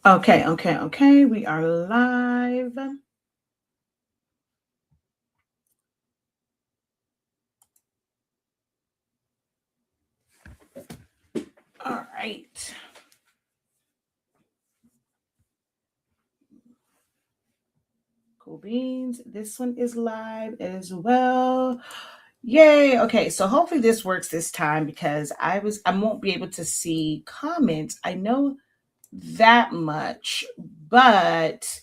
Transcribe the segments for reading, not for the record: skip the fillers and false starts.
Okay. We are live. All right. Cool beans. This one is live as well. Yay. Okay, so hopefully this works this time because I won't be able to see comments. I know that much, but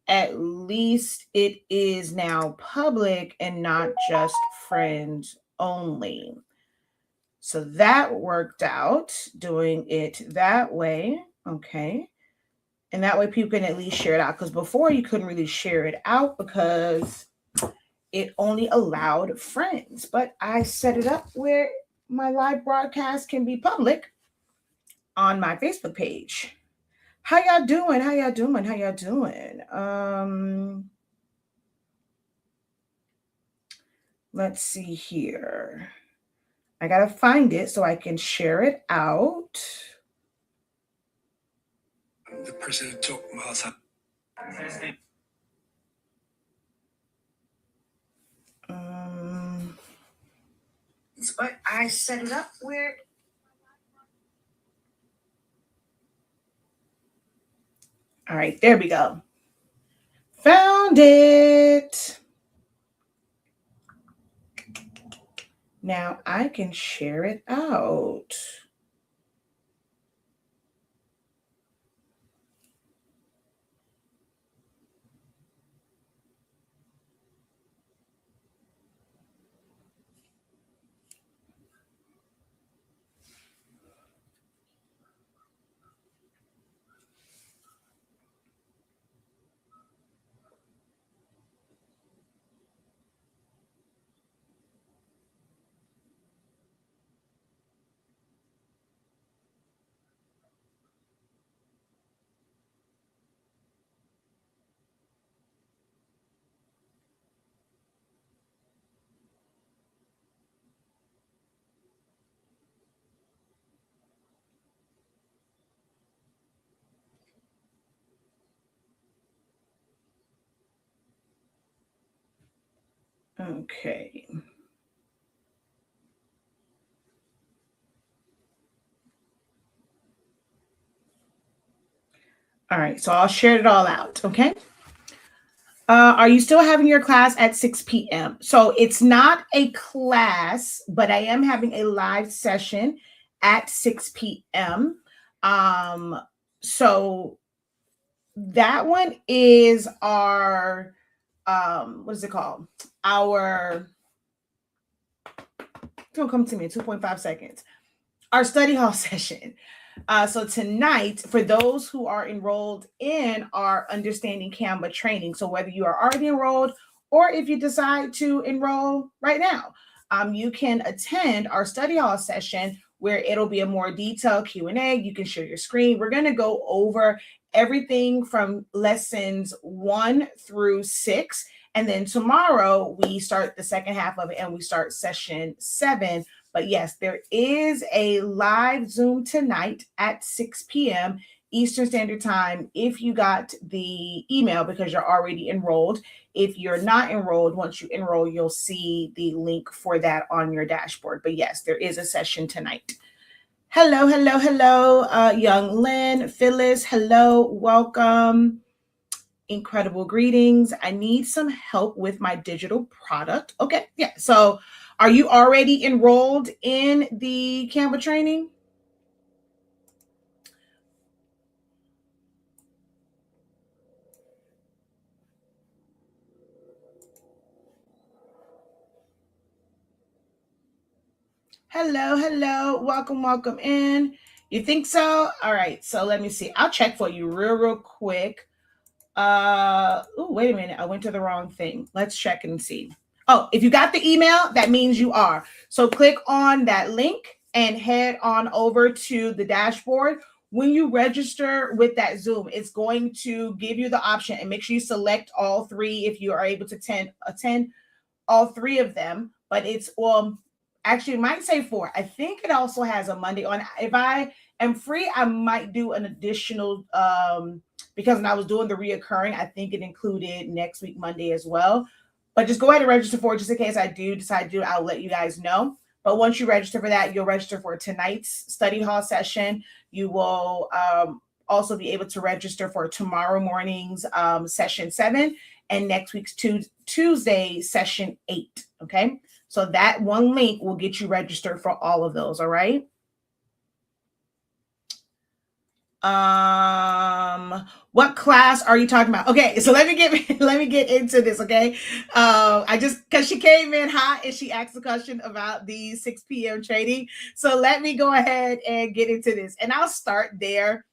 at least it is now public and not just friends only. So that worked out doing it that way. Okay. And that way people can at least share it out. Because before you couldn't really share it out because it only allowed friends. But I set it up where my live broadcast can be public on my Facebook page. How y'all doing? How y'all doing? How y'all doing? Let's see here. I gotta find it so I can share it out. The president took Malta. But I set it up where. All right, there we go. Found it. Now I can share it out. Okay. All right, so I'll share it all out. Okay. Are you still having your class at 6 p.m.? So it's not a class, but I am having a live session at 6 p.m. So that one is our what is it called? Our don't come to me in 2.5 seconds. Our study hall session. So tonight, for those who are enrolled in our Understanding Canva training, so whether you are already enrolled or if you decide to enroll right now, you can attend our study hall session where it'll be a more detailed Q&A. You can share your screen. We're going to go over everything from lessons 1 through 6. And then tomorrow we start the second half of it and we start session 7. But yes, there is a live Zoom tonight at 6 p.m. Eastern Standard Time if you got the email because you're already enrolled. If you're not enrolled, once you enroll, you'll see the link for that on your dashboard. But yes, there is a session tonight. Hello, young Lynn, Phyllis, hello, welcome. Incredible greetings. I need some help with my digital product. Okay, yeah. So are you already enrolled in the Canva training? Hello. Welcome in. You think so? All right. So let me see. I'll check for you real quick. Wait a minute. I went to the wrong thing. Let's check and see. Oh, if you got the email, that means you are. So click on that link and head on over to the dashboard. When you register with that Zoom, it's going to give you the option and make sure you select all three if you are able to attend all three of them. But it's actually it might say 4. I think it also has a Monday on. If I And free, I might do an additional, because when I was doing the reoccurring, I think it included next week, Monday as well. But just go ahead and register for it just in case I do decide to do it. I'll let you guys know. But once you register for that, you'll register for tonight's study hall session. You will also be able to register for tomorrow morning's session 7 and next week's Tuesday session 8. Okay. So that one link will get you registered for all of those. All right. What class are you talking about? Okay, so let me get into this. Okay, I just, because she came in hot and she asked a question about the 6 p.m. training, so let me go ahead and get into this, and I'll start there.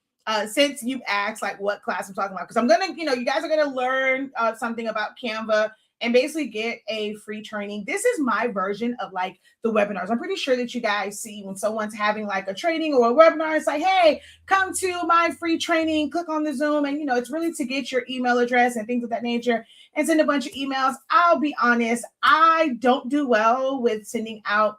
Since you've asked like what class I'm talking about, because I'm gonna, you guys are gonna learn something about Canva and basically get a free training. This is my version of like the webinars. I'm pretty sure that you guys see when someone's having like a training or a webinar, it's like, hey, come to my free training, click on the Zoom. And, it's really to get your email address and things of that nature and send a bunch of emails. I'll be honest, I don't do well with sending out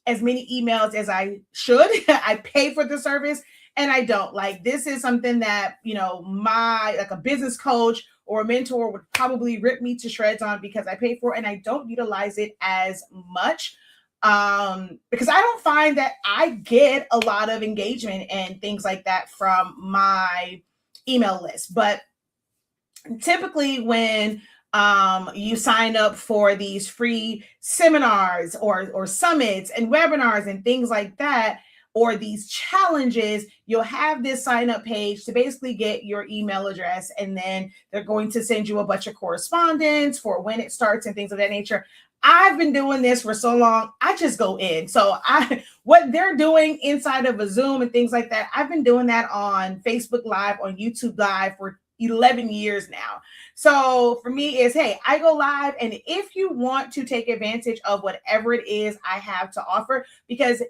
as many emails as I should. I pay for the service and I don't. Like, this is something that, like a business coach or a mentor would probably rip me to shreds on because I pay for it and I don't utilize it as much, because I don't find that I get a lot of engagement and things like that from my email list. But typically when you sign up for these free seminars or summits and webinars and things like that, or these challenges, you'll have this sign up page to basically get your email address. And then they're going to send you a bunch of correspondence for when it starts and things of that nature. I've been doing this for so long, I just go in. So what they're doing inside of a Zoom and things like that, I've been doing that on Facebook Live, on YouTube Live for 11 years now. So for me is, hey, I go live. And if you want to take advantage of whatever it is I have to offer, because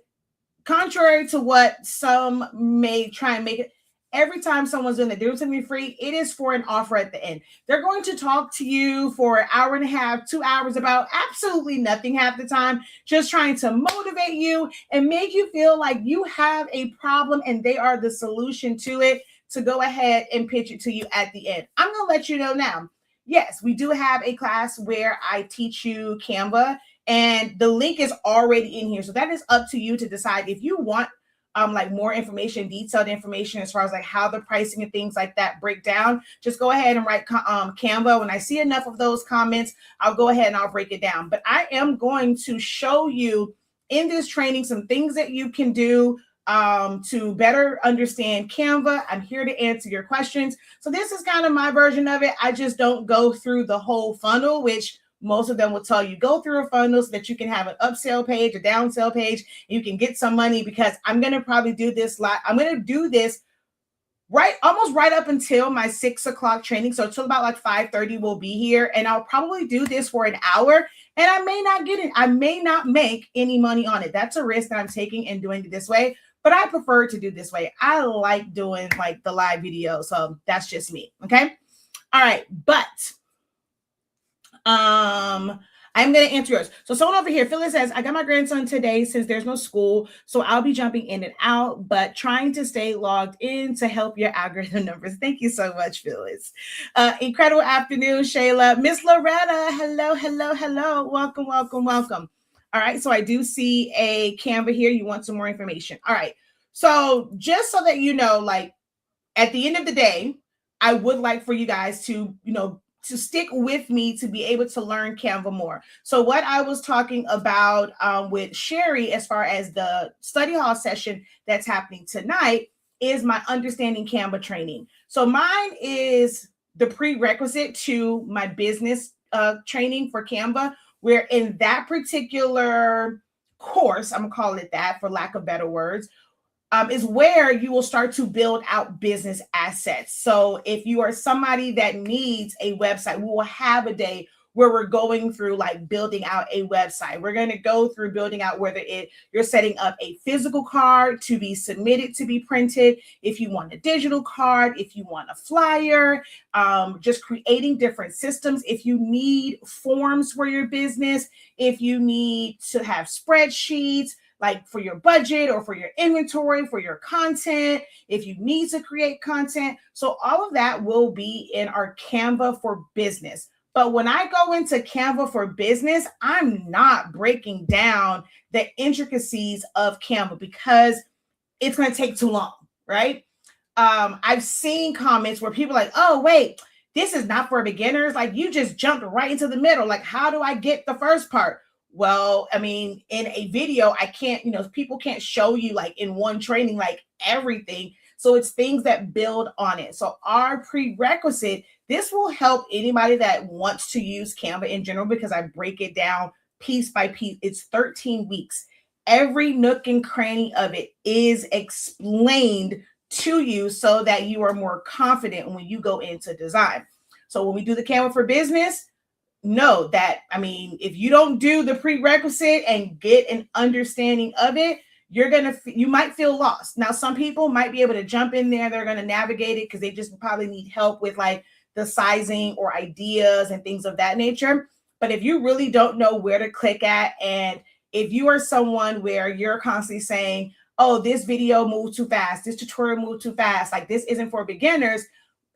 contrary to what some may try and make it, every time someone's doing that, doing something free, it is for an offer at the end. They're going to talk to you for an hour and a half, 2 hours about absolutely nothing half the time, just trying to motivate you and make you feel like you have a problem and they are the solution to it, to go ahead and pitch it to you at the end. I'm going to let you know now. Yes, we do have a class where I teach you Canva, and the link is already in here. So that is up to you to decide if you want like more information, detailed information as far as like how the pricing and things like that break down. Just go ahead and write Canva. When I see enough of those comments, I'll go ahead and I'll break it down. But I am going to show you in this training some things that you can do to better understand Canva. I'm here to answer your questions. So this is kind of my version of it. I just don't go through the whole funnel, which most of them will tell you go through a funnel so that you can have an upsell page, a downsell page, and you can get some money, because I'm going to probably do this I'm going to do this almost right up until my 6 o'clock training. So until about like 5:30 we'll be here, and I'll probably do this for an hour, and I may not get it. I may not make any money on it. That's a risk that I'm taking and doing it this way, but I prefer to do this way. I like doing like the live video. So that's just me. Okay. All right. But I'm going to answer yours. So someone over here, Phyllis says, I got my grandson today since there's no school, so I'll be jumping in and out, but trying to stay logged in to help your algorithm numbers. Thank you so much, Phyllis. Incredible afternoon, Shayla. Miss Loretta, hello. Welcome. All right, so I do see a Canva here. You want some more information. All right, so just so that you know, like at the end of the day, I would like for you guys to, to stick with me to be able to learn Canva more. So what I was talking about with Sherry, as far as the study hall session that's happening tonight, is my understanding Canva training. So mine is the prerequisite to my business training for Canva, where in that particular course, I'm gonna call it that for lack of better words, is where you will start to build out business assets. So if you are somebody that needs a website, we will have a day where we're going through like building out a website. We're going to go through building out whether you're setting up a physical card to be submitted to be printed, if you want a digital card, if you want a flyer, just creating different systems. If you need forms for your business, if you need to have spreadsheets, like for your budget or for your inventory, for your content, if you need to create content. So all of that will be in our Canva for Business. But when I go into Canva for Business, I'm not breaking down the intricacies of Canva because it's going to take too long, right? I've seen comments where people are like, oh, wait, this is not for beginners. Like you just jumped right into the middle. Like, how do I get the first part? Well, I mean, in a video, I can't, people can't show you like in one training, like everything. So it's things that build on it. So our prerequisite, this will help anybody that wants to use Canva in general, because I break it down piece by piece. It's 13 weeks. Every nook and cranny of it is explained to you so that you are more confident when you go into design. So when we do the Canva for Business, know that, I mean, if you don't do the prerequisite and get an understanding of it, you might feel lost. Now, some people might be able to jump in there. They're going to navigate it because they just probably need help with like the sizing or ideas and things of that nature. But if you really don't know where to click at, and if you are someone where you're constantly saying, oh, this video moved too fast, this tutorial moved too fast, like this isn't for beginners,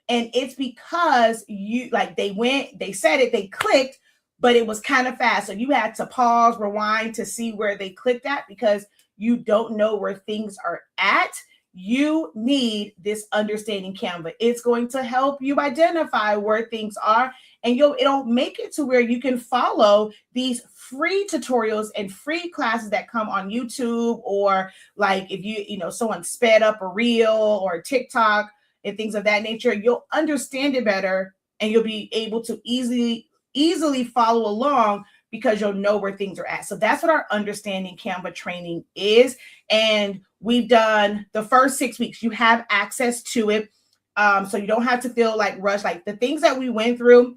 and it's because they said it, they clicked, but it was kind of fast. So you had to pause, rewind to see where they clicked at because you don't know where things are at. You need this understanding Canva. It's going to help you identify where things are, and it'll make it to where you can follow these free tutorials and free classes that come on YouTube, or like if someone sped up a reel or TikTok and things of that nature, you'll understand it better and you'll be able to easily follow along because you'll know where things are at. So that's what our understanding Canva training is. And we've done the first 6 weeks. You have access to it. So you don't have to feel like rushed. Like the things that we went through,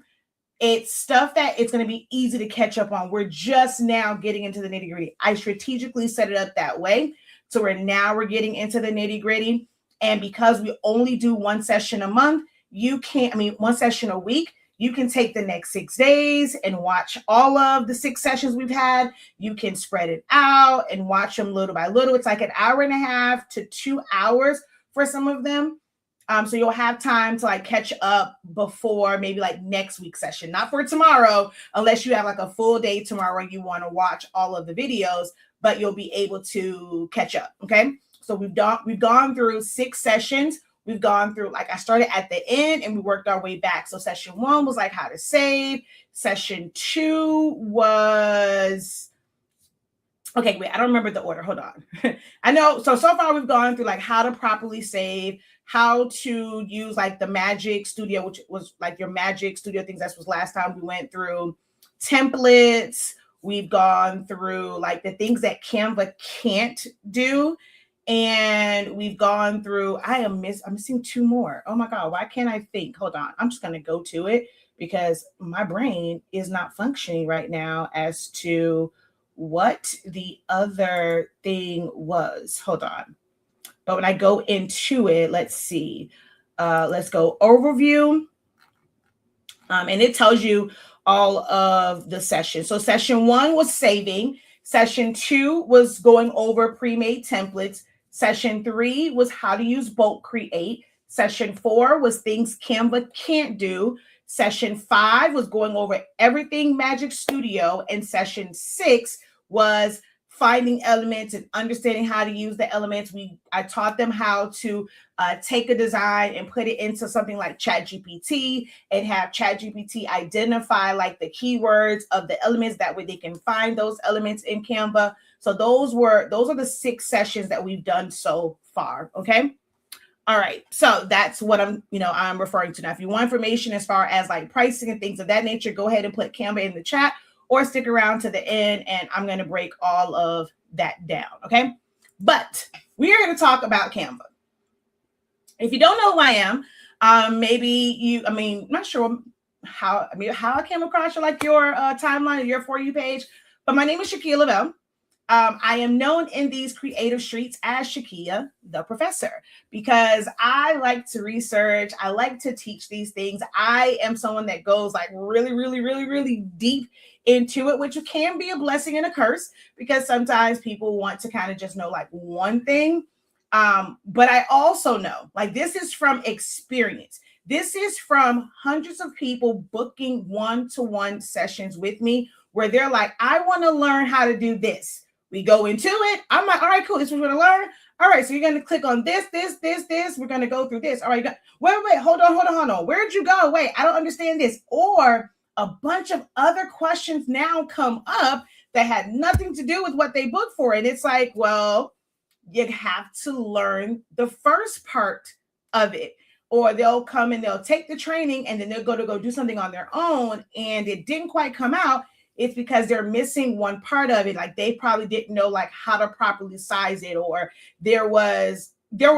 it's stuff that it's going to be easy to catch up on. We're just now getting into the nitty gritty. I strategically set it up that way. So we're getting into the nitty gritty. And because we only do one session a month, one session a week, you can take the next 6 days and watch all of the 6 sessions we've had. You can spread it out and watch them little by little. It's like an hour and a half to 2 hours for some of them. So you'll have time to like catch up before maybe like next week's session, not for tomorrow, unless you have like a full day tomorrow and you want to watch all of the videos, but you'll be able to catch up. Okay. So we've gone through 6 sessions. We've gone through, like I started at the end and we worked our way back. So session 1 was like how to save. Session 2 was, okay, wait, I don't remember the order. Hold on. I know. So far we've gone through like how to properly save, how to use like the Magic Studio, which was like your Magic Studio things. That was last time we went through templates. We've gone through like the things that Canva can't do. And we've gone through, I'm missing 2 more. Oh my God, why can't I think? Hold on. I'm just going to go to it because my brain is not functioning right now as to what the other thing was. Hold on. But when I go into it, let's see. Let's go overview. And it tells you all of the sessions. So session 1 was saving. Session 2 was going over pre-made templates. Session 3 was how to use bulk create. Session 4 was things Canva can't do. Session 5 was going over everything Magic Studio. And session 6 was finding elements and understanding how to use the elements. I taught them how to take a design and put it into something like ChatGPT and have ChatGPT identify like the keywords of the elements. That way they can find those elements in Canva. So those are the 6 sessions that we've done so far. Okay. All right. So that's what I'm referring to. Now, if you want information as far as like pricing and things of that nature, go ahead and put Canva in the chat, or stick around to the end and I'm going to break all of that down. Okay. But we are going to talk about Canva. If you don't know who I am, not sure how I came across your timeline or your For You page, but my name is Shaquille Lavelle. I am known in these creative streets as Shakia, the professor, because I like to research. I like to teach these things. I am someone that goes like really, really, really, really deep into it, which can be a blessing and a curse because sometimes people want to kind of just know like one thing. But I also know like this is from experience. This is from hundreds of people booking one-to-one sessions with me where they're like, I want to learn how to do this. We go into it. I'm like, all right, cool. This is what we're going to learn. All right, so you're going to click on this. We're going to go through this. All right, wait, hold on. Where'd you go? Wait, I don't understand this. Or a bunch of other questions now come up that had nothing to do with what they booked for. And it's like, well, you have to learn the first part of it. Or they'll come and they'll take the training and then they'll go do something on their own and it didn't quite come out. It's because they're missing one part of it. Like they probably didn't know like how to properly size it, or there was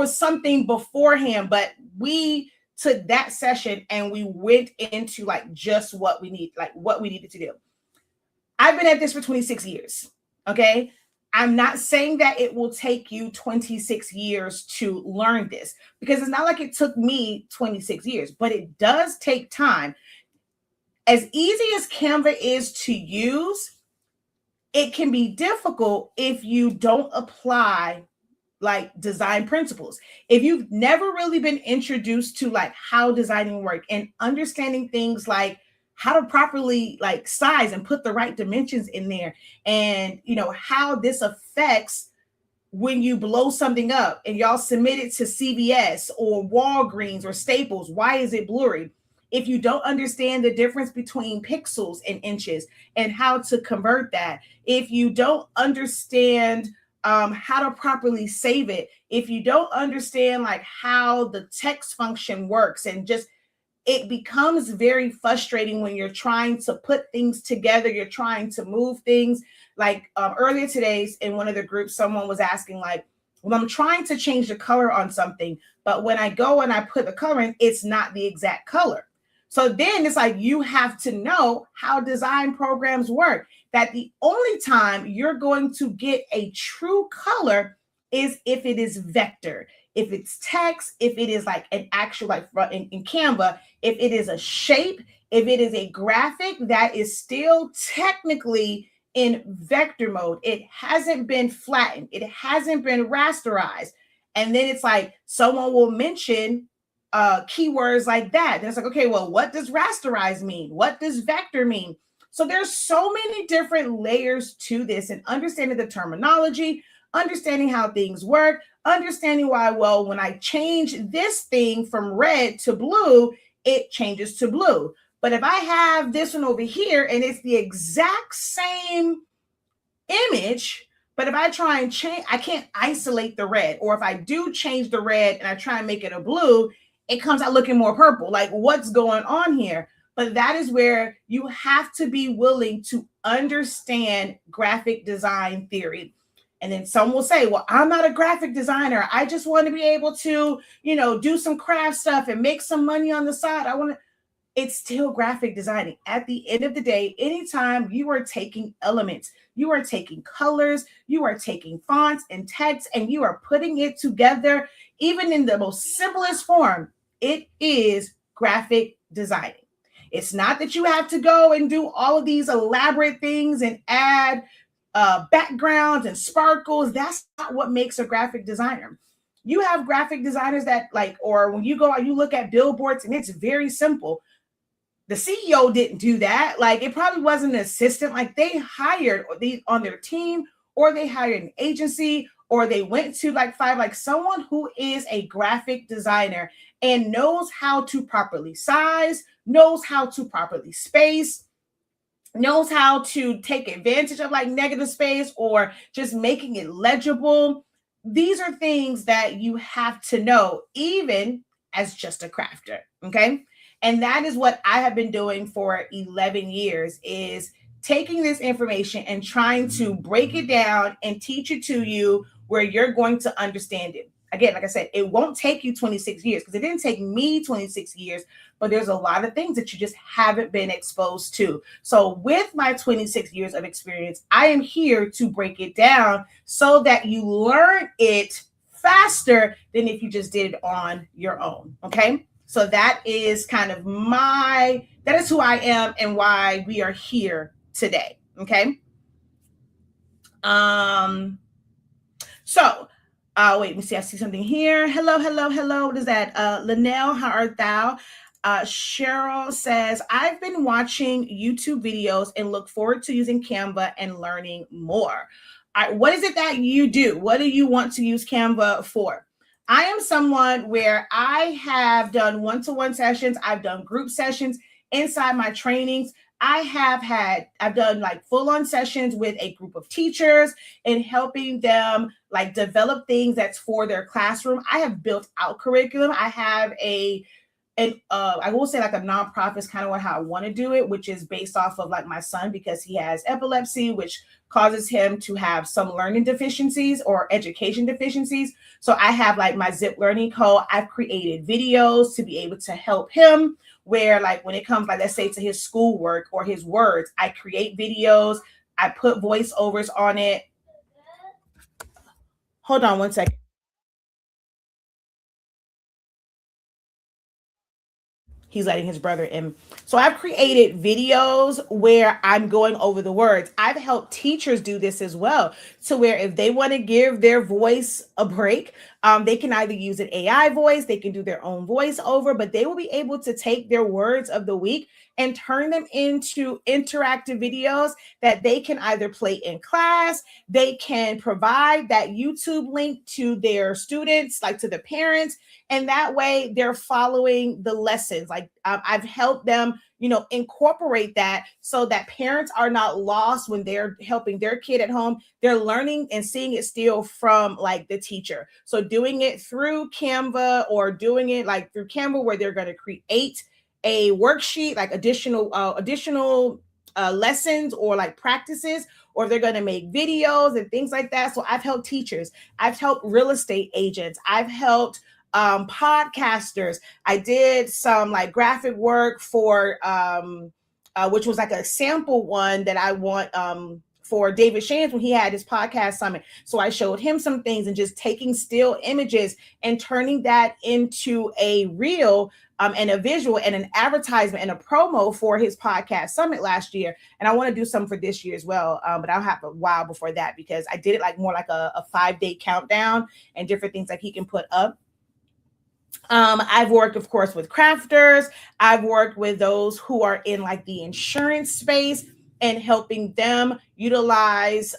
something beforehand, but we took that session and we went into like just what we needed to do. I've been at this for 26 years. Okay. I'm not saying that it will take you 26 years to learn this because it's not like it took me 26 years, but it does take time. As easy as Canva is to use, it can be difficult if you don't apply like design principles. If you've never really been introduced to like how designing work and understanding things like how to properly like size and put the right dimensions in there, and you know how this affects when you blow something up and y'all submit it to CVS or Walgreens or Staples, why is it blurry? If you don't understand the difference between pixels and inches and how to convert that, if you don't understand how to properly save it, if you don't understand like how the text function works, and just it becomes very frustrating when you're trying to put things together, you're trying to move things. Like earlier today in one of the groups, someone was asking like, well, I'm trying to change the color on something, but when I go and I put the color in, it's not the exact color. So then it's like you have to know how design programs work, that the only time you're going to get a true color is if it is vector, if it's text, if it is like an actual, like in Canva, if it is a shape, if it is a graphic that is still technically in vector mode, it hasn't been flattened, it hasn't been rasterized. And then it's like someone will mention keywords like that. And it's like, okay, well, what does rasterize mean? What does vector mean? So there's so many different layers to this, and understanding the terminology, understanding how things work, understanding why, well, when I change this thing from red to blue, it changes to blue. But if I have this one over here and it's the exact same image, but if I try and change, I can't isolate the red. Or if I do change the red and I try and make it a blue, it comes out looking more purple. Like, what's going on here? But that is where you have to be willing to understand graphic design theory. And then some will say, well, I'm not a graphic designer. I just want to be able to, do some craft stuff and make some money on the side. It's still graphic designing. At the end of the day, anytime you are taking elements, you are taking colors, you are taking fonts and text, and you are putting it together, even in the most simplest form, it is graphic designing. It's not that you have to go and do all of these elaborate things and add backgrounds and sparkles. That's not what makes a graphic designer. You have graphic designers that or when you go out, you look at billboards and it's very simple. The CEO didn't do that. It probably wasn't an assistant. They hired these on their team, or they hired an agency, or they went to someone who is a graphic designer and knows how to properly size, knows how to properly space, knows how to take advantage of negative space or just making it legible. These are things that you have to know, even as just a crafter. Okay. And that is what I have been doing for 11 years, is taking this information and trying to break it down and teach it to you where you're going to understand it. again, like I said, it won't take you 26 years, because it didn't take me 26 years, but there's a lot of things that you just haven't been exposed to. So with my 26 years of experience, I am here to break it down so that you learn it faster than if you just did it on your own. Okay. So that is kind of that is who I am and why we are here today. Okay. So wait, let me see. I see something here. Hello. What is that? Linnell, how art thou? Cheryl says, I've been watching YouTube videos and look forward to using Canva and learning more. What is it that you do? What do you want to use Canva for? I am someone where I have done one-to-one sessions. I've done group sessions inside my trainings. I've done like full-on sessions with a group of teachers and helping them like develop things that's for their classroom. I have built out curriculum. I have I will say like a nonprofit is kind of how I want to do it, which is based off of like my son, because he has epilepsy, which causes him to have some learning deficiencies or education deficiencies. So I have like my Zip Learning Co. I've created videos to be able to help him, where like when it comes, like let's say to his schoolwork or his words, I create videos, I put voiceovers on it. Hold on one second. He's letting his brother in. So I've created videos where I'm going over the words. I've helped teachers do this as well. So where if they want to give their voice a break, they can either use an AI voice, they can do their own voiceover, but they will be able to take their words of the week and turn them into interactive videos that they can either play in class. They can provide that YouTube link to their students, like to the parents. And that way they're following the lessons. Like I've helped them, incorporate that so that parents are not lost when they're helping their kid at home. They're learning and seeing it still from like the teacher. So doing it through Canva, or doing it like through Canva where they're going to create a worksheet, like additional lessons or like practices, or they're going to make videos and things like that. So I've helped teachers. I've helped real estate agents. I've helped podcasters. I did some like graphic work for which was like a sample one that I want for David Shands when he had his podcast summit. So I showed him some things and just taking still images and turning that into a reel and a visual and an advertisement and a promo for his podcast summit last year. And I want to do some for this year as well. But I'll have a while before that, because I did it like more like a 5-day countdown and different things like he can put up. I've worked, of course, with crafters. I've worked with those who are in like the insurance space and helping them utilize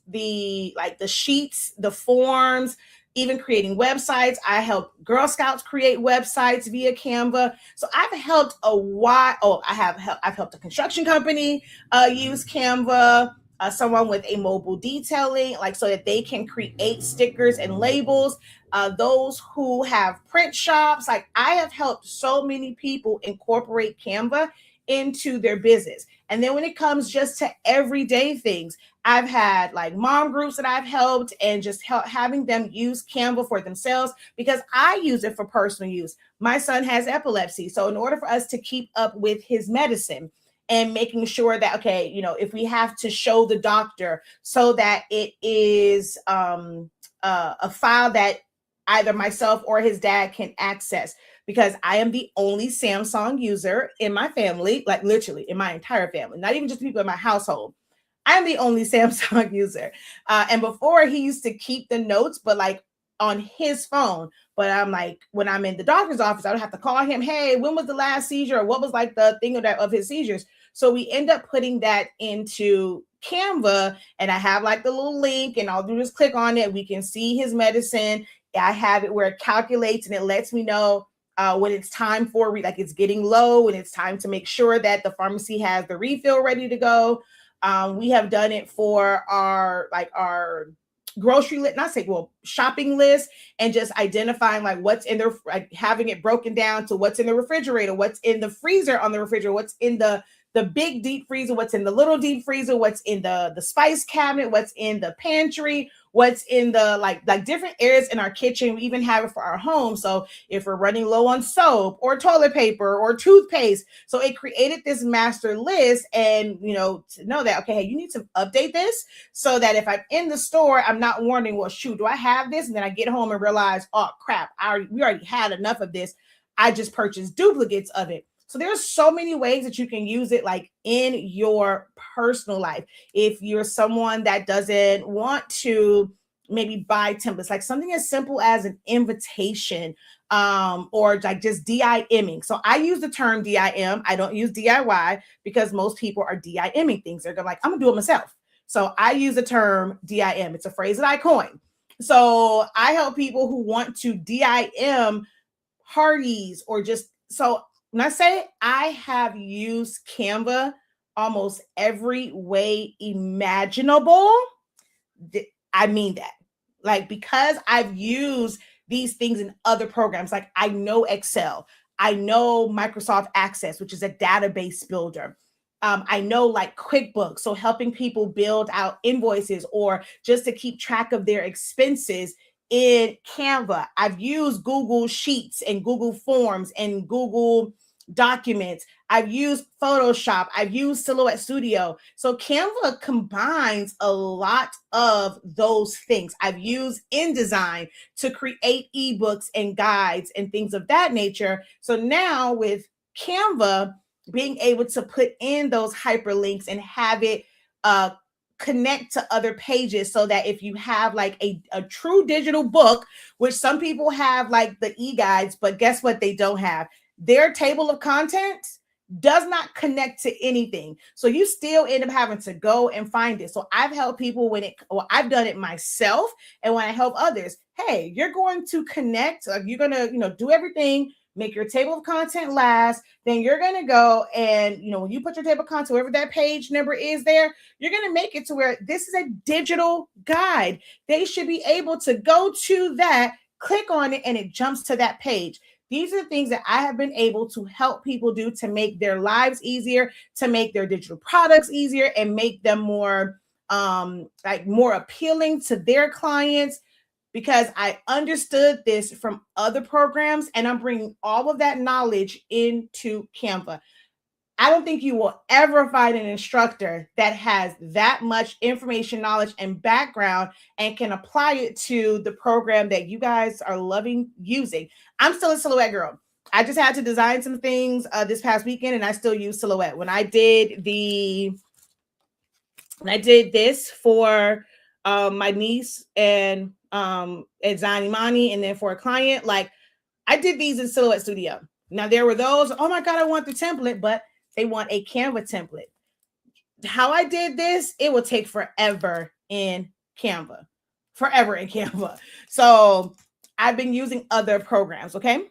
the sheets, the forms, even creating websites. I help Girl Scouts create websites via Canva. So I've helped I've helped a construction company use Canva. Someone with a mobile detailing, like so that they can create stickers and labels. Those who have print shops, like I have helped so many people incorporate Canva into their business. And then when it comes just to everyday things, I've had like mom groups that I've helped, and just having them use Canva for themselves, because I use it for personal use. My son has epilepsy. So in order for us to keep up with his medicine, and making sure that, okay, if we have to show the doctor, so that it is a file that either myself or his dad can access, because I am the only Samsung user in my family, like literally in my entire family, not even just people in my household. I'm the only Samsung user. And before, he used to keep the notes, but like on his phone. But I'm like, when I'm in the doctor's office, I would have to call him. Hey, when was the last seizure? Or what was like the thing of his seizures? So we end up putting that into Canva, and I have like the little link, and I'll do is click on it. We can see his medicine. I have it where it calculates and it lets me know when it's time for like it's getting low, and it's time to make sure that the pharmacy has the refill ready to go. We have done it for our grocery list, shopping list, and just identifying like what's in there, like having it broken down to what's in the refrigerator, what's in the freezer on the refrigerator, what's in the big deep freezer, what's in the little deep freezer, what's in the spice cabinet, what's in the pantry, what's in the like different areas in our kitchen. We even have it for our home. So if we're running low on soap or toilet paper or toothpaste, so it created this master list, and to know that, okay, hey, you need to update this so that if I'm in the store, I'm not wondering, well, shoot, do I have this? And then I get home and realize, oh crap, we already had enough of this. I just purchased duplicates of it. So there's so many ways that you can use it, like in your personal life. If you're someone that doesn't want to maybe buy templates, like something as simple as an invitation, or like just DIMing. So I use the term DIM. I don't use DIY because most people are DIMing things. They're like, I'm gonna do it myself. So I use the term DIM. It's a phrase that I coined. So I help people who want to DIM parties, or just, so when I say I have used Canva almost every way imaginable, I mean that. Like, because I've used these things in other programs, like I know Excel, I know Microsoft Access, which is a database builder. I know like QuickBooks, so helping people build out invoices or just to keep track of their expenses in Canva. I've used Google Sheets and Google Forms and Google Documents. I've used Photoshop. I've used Silhouette Studio. So Canva combines a lot of those things. I've used InDesign to create ebooks and guides and things of that nature. So now with Canva, being able to put in those hyperlinks and have it connect to other pages, so that if you have like a true digital book, which some people have like the e-guides, but guess what they don't have? Their table of contents does not connect to anything. So you still end up having to go and find it. So I've helped people I've done it myself. And when I help others, hey, you're going to connect, you're going to, do everything, make your table of content last. Then you're going to go and, when you put your table of content, wherever that page number is there, you're going to make it to where this is a digital guide. They should be able to go to that, click on it, and it jumps to that page. These are the things that I have been able to help people do to make their lives easier, to make their digital products easier, and make them more more appealing to their clients, because I understood this from other programs, and I'm bringing all of that knowledge into Canva. I don't think you will ever find an instructor that has that much information, knowledge, and background and can apply it to the program that you guys are loving using. I'm still a Silhouette girl. I just had to design some things this past weekend, and I still use Silhouette. When I did this for my niece and Zanimani, and then for a client, like I did these in Silhouette Studio. Now there were those, oh my God, I want the template, but they want a Canva template. How I did this, it will take forever in Canva. So I've been using other programs, okay?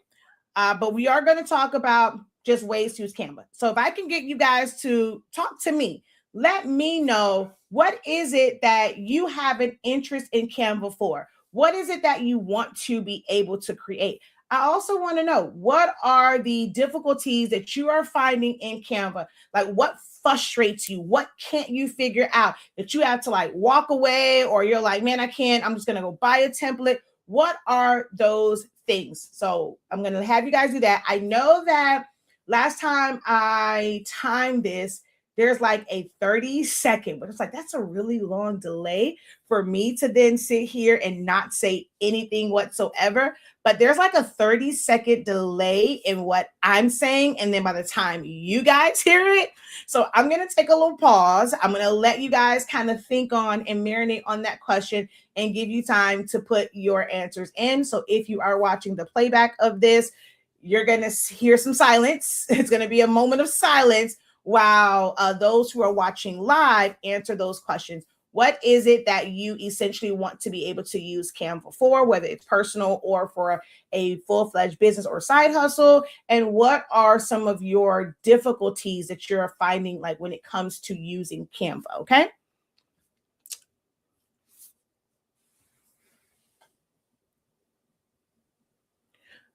But we are going to talk about just ways to use Canva. So if I can get you guys to talk to me, let me know, what is it that you have an interest in Canva for? What is it that you want to be able to create? I also want to know, what are the difficulties that you are finding in Canva? Like, what frustrates you? What can't you figure out that you have to like walk away, or you're like, man, I can't, I'm just going to go buy a template. What are those things? So I'm going to have you guys do that. I know that last time I timed this, there's like a 30-second, but it's like, that's a really long delay for me to then sit here and not say anything whatsoever. But there's like a 30-second delay in what I'm saying, and then by the time you guys hear it. So I'm going to take a little pause. I'm going to let you guys kind of think on and marinate on that question and give you time to put your answers in. So if you are watching the playback of this, you're going to hear some silence. It's going to be a moment of silence while those who are watching live answer those questions. What is it that you essentially want to be able to use Canva for, whether it's personal or for a full-fledged business or side hustle? And what are some of your difficulties that you're finding, like when it comes to using Canva? Okay.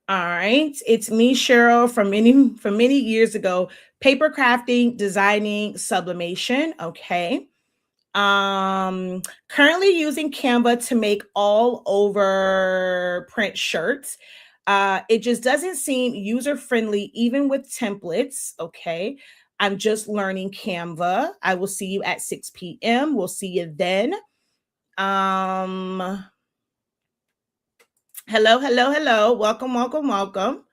All right. It's me, Cheryl, from many years ago. Paper crafting, designing, sublimation. Okay. Currently using Canva to make all over print shirts. It just doesn't seem user friendly, even with templates. Okay. I'm just learning Canva. I will see you at 6 p.m. We'll see you then. Hello. Welcome. All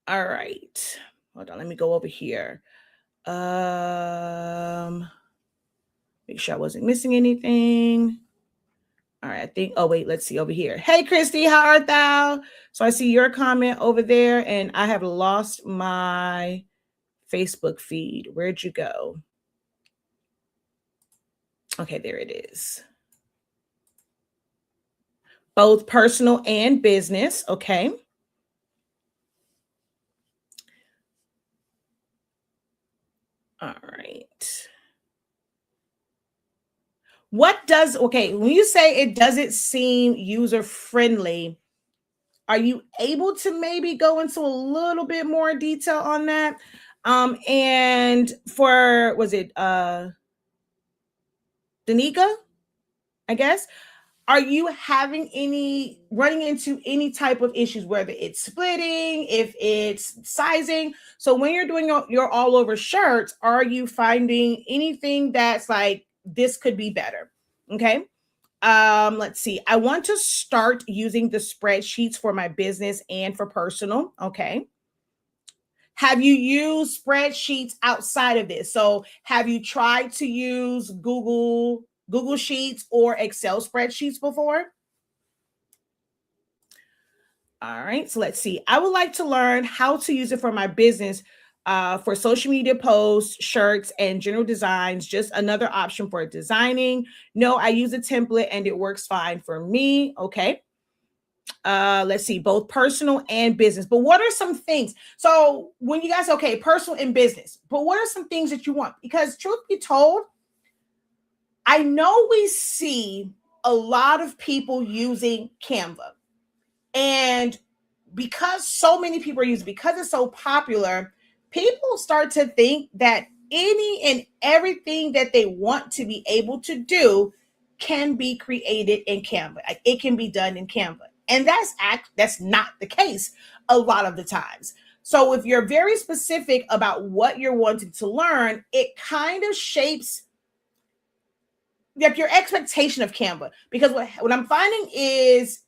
right. Hold on. Let me go over here. Make sure I wasn't missing anything. All right, I think, oh, wait, let's see over here. Hey, Christy, how art thou? So I see your comment over there, and I have lost my Facebook feed. Where'd you go? Okay, there it is. Both personal and business. Okay. All right. Okay, when you say it doesn't seem user friendly, are you able to maybe go into a little bit more detail on that? And for, was it Danica, I guess? Are you running into any type of issues, whether it's splitting, if it's sizing? So when you're doing your all over shirts, are you finding anything that's like, this could be better? Okay. Let's see. I want to start using the spreadsheets for my business and for personal. Okay. Have you used spreadsheets outside of this? So have you tried to use Google Sheets or Excel spreadsheets before? All right, so let's see. I would like to learn how to use it for my business, for social media posts, shirts, and general designs. Just another option for designing. No, I use a template and it works fine for me. Okay. Let's see, both personal and business. But what are some things? So when you guys, okay, personal and business, but what are some things that you want? Because truth be told, I know we see a lot of people using Canva. And because so many people are using, because it's so popular, people start to think that any and everything that they want to be able to do can be created in Canva. Like, it can be done in Canva. And that's not the case a lot of the times. So if you're very specific about what you're wanting to learn, it kind of shapes like your expectation of Canva. Because what I'm finding is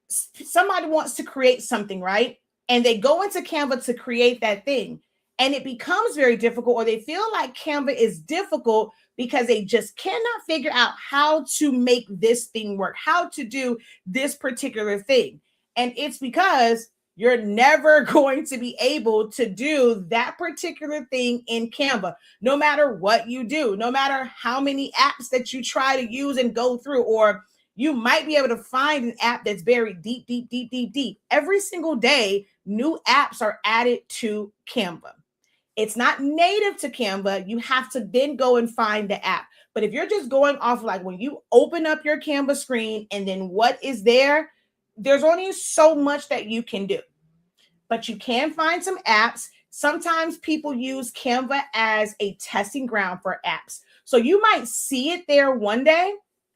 somebody wants to create something, right? And they go into Canva to create that thing. And it becomes very difficult, or they feel like Canva is difficult because they just cannot figure out how to make this thing work, how to do this particular thing. And it's because you're never going to be able to do that particular thing in Canva, no matter what you do, no matter how many apps that you try to use and go through, or you might be able to find an app that's buried deep. Every single day, new apps are added to Canva. It's not native to Canva. You have to then go and find the app. But if you're just going off like when you open up your Canva screen and then what is there, there's only so much that you can do. But you can find some apps. Sometimes people use Canva as a testing ground for apps. So you might see it there one day.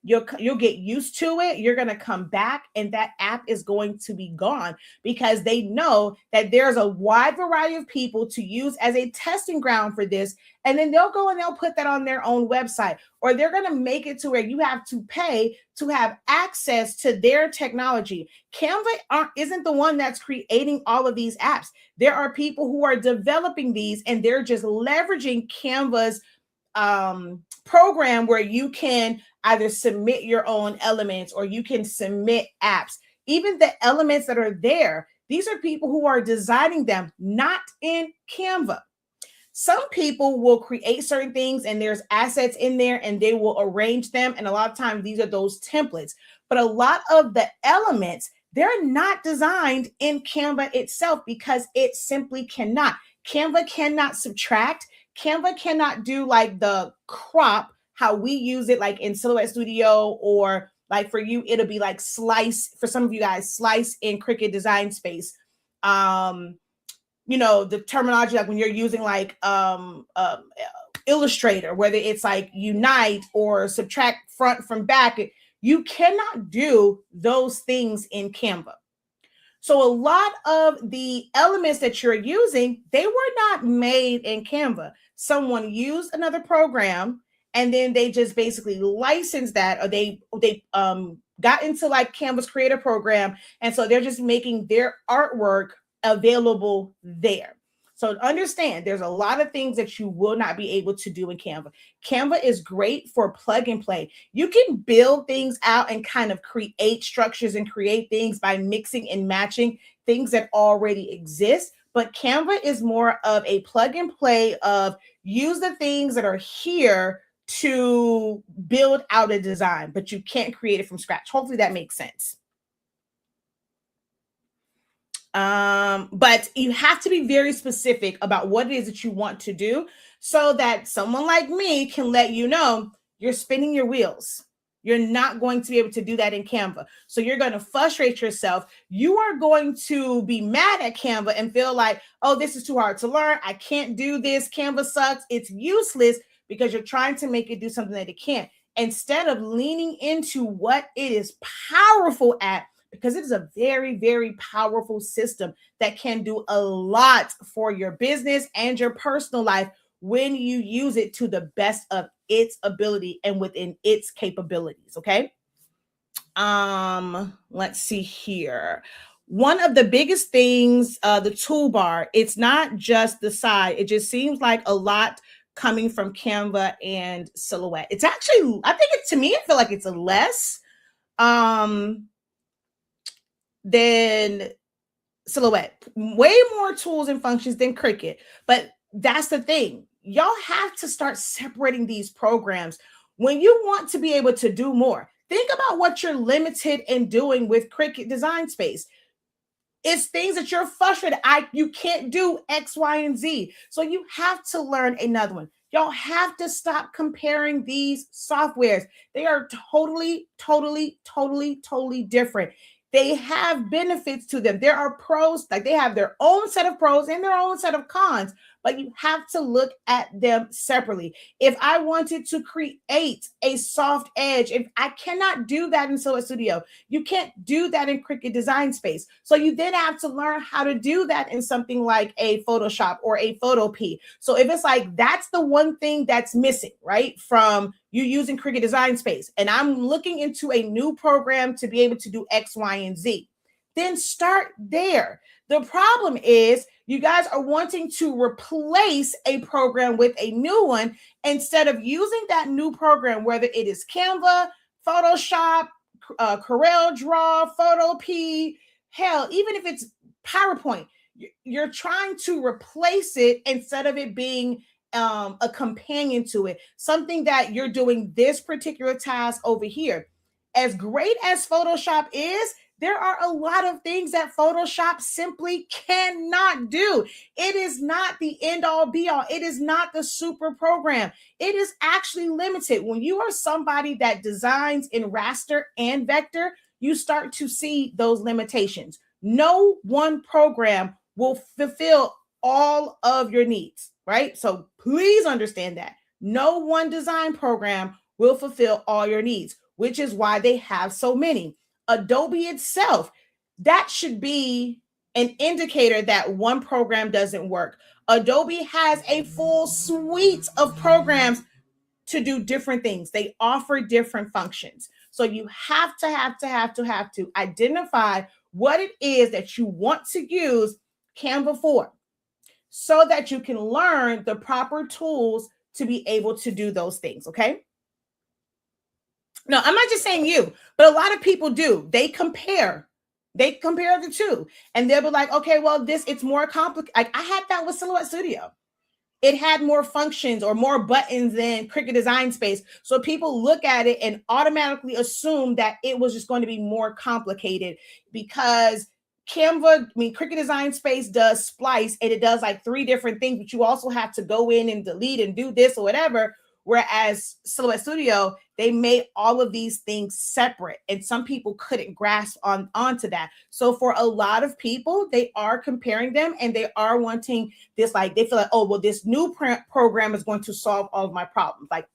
You'll get used to it. You're going to come back and that app is going to be gone because they know that there's a wide variety of people to use as a testing ground for this. And then they'll go and they'll put that on their own website, or they're going to make it to where you have to pay to have access to their technology. Canva isn't the one that's creating all of these apps. There are people who are developing these and they're just leveraging Canva's program where you can either submit your own elements or you can submit apps. Even the elements that are there, these are people who are designing them, not in Canva. Some people will create certain things and there's assets in there and they will arrange them. And a lot of times these are those templates. But a lot of the elements, they're not designed in Canva itself because it simply cannot. Canva cannot subtract. Canva cannot do like the crop, how we use it like in Silhouette Studio, or like for you, it'll be like slice, for some of you guys, slice in Cricut Design Space. You know, the terminology, like when you're using like Illustrator, whether it's like unite or subtract front from back, you cannot do those things in Canva. So a lot of the elements that you're using, they were not made in Canva. Someone used another program and then they just basically licensed that, or they got into like Canva's creator program, and so they're just making their artwork available there. So understand, there's a lot of things that you will not be able to do in Canva. Canva is great for plug and play. You can build things out and kind of create structures and create things by mixing and matching things that already exist. But Canva is more of a plug and play of use the things that are here to build out a design, but you can't create it from scratch. Hopefully that makes sense. But you have to be very specific about what it is that you want to do so that someone like me can let you know you're spinning your wheels. You're not going to be able to do that in Canva. So you're going to frustrate yourself. You are going to be mad at Canva and feel like, oh, this is too hard to learn. I can't do this. Canva sucks. It's useless because you're trying to make it do something that it can't. Instead of leaning into what it is powerful at, because it is a very, very powerful system that can do a lot for your business and your personal life when you use it to the best of its ability and within its capabilities. Okay. Let's see here. One of the biggest things, the toolbar, it's not just the side. It just seems like a lot coming from Canva and Silhouette. It's actually, I think to me, I feel like it's a less, than Silhouette. Way more tools and functions than Cricut. But that's the thing. Y'all have to start separating these programs when you want to be able to do more. Think about what you're limited in doing with Cricut Design Space. It's things that you're frustrated. You can't do X, Y, and Z. So you have to learn another one. Y'all have to stop comparing these softwares. They are totally, totally, totally, totally different. They have benefits to them. There are pros, like they have their own set of pros and their own set of cons, but you have to look at them separately. If I wanted to create a soft edge, if I cannot do that in Silhouette Studio, you can't do that in Cricut Design Space. So you then have to learn how to do that in something like a Photoshop or a Photopea. So if it's like, that's the one thing that's missing, right, from you using Cricut Design Space, and I'm looking into a new program to be able to do X, Y, and Z, then start there. The problem is you guys are wanting to replace a program with a new one instead of using that new program, whether it is Canva, Photoshop, Corel Draw, Photopea, hell, even if it's PowerPoint, you're trying to replace it instead of it being a companion to it, something that you're doing this particular task over here. As great as Photoshop is, there are a lot of things that Photoshop simply cannot do. It is not the end all be all. It is not the super program. It is actually limited. When you are somebody that designs in raster and vector, you start to see those limitations. No one program will fulfill all of your needs, right? So please understand that no one design program will fulfill all your needs, which is why they have so many. Adobe itself, that should be an indicator that one program doesn't work. Adobe has a full suite of programs to do different things. They offer different functions. So you have to identify what it is that you want to use Canva for, so that you can learn the proper tools to be able to do those things, okay? No, I'm not just saying you, but a lot of people do. They compare the two, and they'll be like, okay, well, it's more complicated. Like I had that with Silhouette Studio. It had more functions or more buttons than Cricut Design Space. So people look at it and automatically assume that it was just going to be more complicated because Cricut Design Space does splice and it does like 3 different things, but you also have to go in and delete and do this or whatever. Whereas Silhouette Studio, they made all of these things separate, and some people couldn't grasp onto that. So for a lot of people, they are comparing them, and they are wanting this, like they feel like, oh, well, this new program is going to solve all of my problems. Like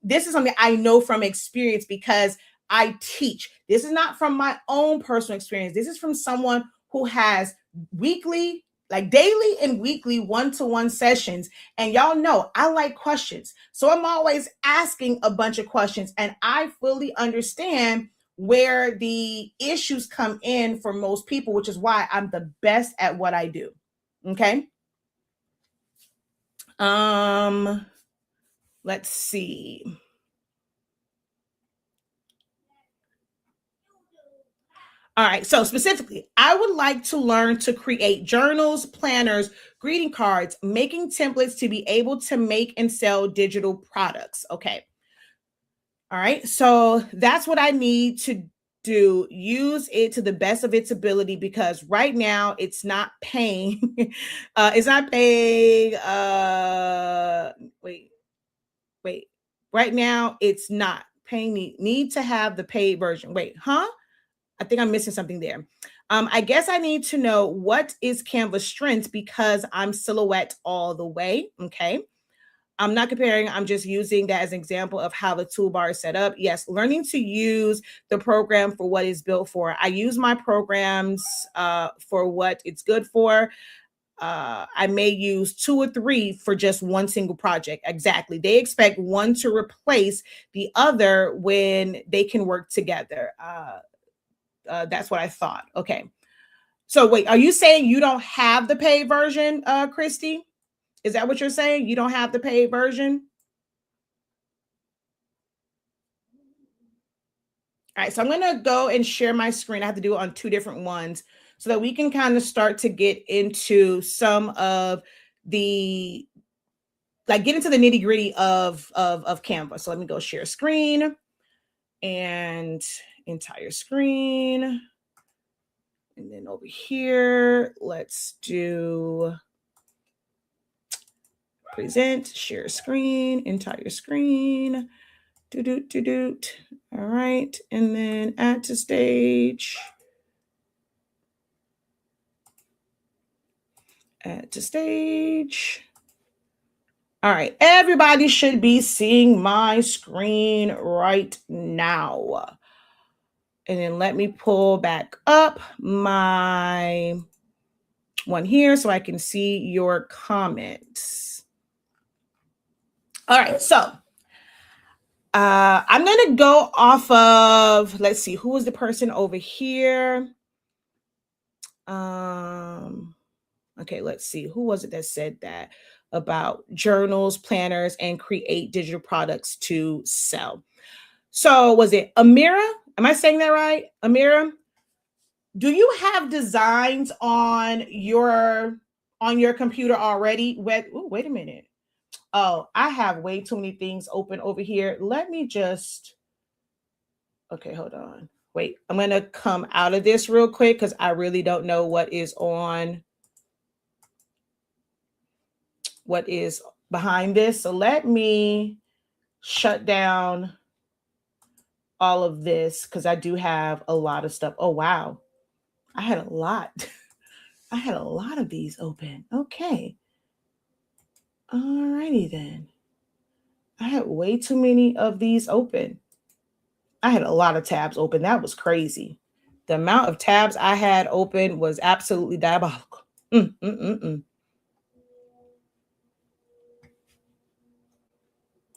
this is something I know from experience because I teach. This is not from my own personal experience. This is from someone who has weekly, like daily and weekly one-to-one sessions. And y'all know I like questions. So I'm always asking a bunch of questions, and I fully understand where the issues come in for most people, which is why I'm the best at what I do. Okay. Let's see. All right. So specifically, I would like to learn to create journals, planners, greeting cards, making templates to be able to make and sell digital products. Okay. All right. So that's what I need to do. Use it to the best of its ability, because right now it's not paying. It's not paying. Wait. Right now it's not paying me. Need to have the paid version. Wait, huh? I think I'm missing something there. I guess I need to know what is Canva's strength, because I'm Silhouette all the way. Okay. I'm not comparing. I'm just using that as an example of how the toolbar is set up. Yes, learning to use the program for what it's built for. I use my programs for what it's good for. I may use 2 or 3 for just one single project. Exactly. They expect one to replace the other when they can work together. That's what I thought. Okay. So wait, are you saying you don't have the paid version, Christy? Is that what you're saying? You don't have the paid version? All right, so I'm going to go and share my screen. I have to do it on 2 different ones so that we can kind of start to get into some of the, like get into the nitty gritty of Canva. So let me go share screen and entire screen. And then over here, let's do present, share screen, entire screen. All right. And then add to stage. Add to stage. All right. Everybody should be seeing my screen right now. And then let me pull back up my one here so I can see your comments. All right. So I'm going to go off of, let's see, who was the person over here? Okay, let's see. Who was it that said that about journals, planners, and create digital products to sell? So was it Amira? Am I saying that right? Amira? Do you have designs on your computer already? Wait a minute. Oh, I have way too many things open over here. Let me just, okay, hold on. Wait, I'm going to come out of this real quick because I really don't know what is behind this. So let me shut down all of this because I do have a lot of stuff. Oh, wow. I had a lot. I had a lot of these open. Okay. All righty then. I had way too many of these open. I had a lot of tabs open. That was crazy. The amount of tabs I had open was absolutely diabolical.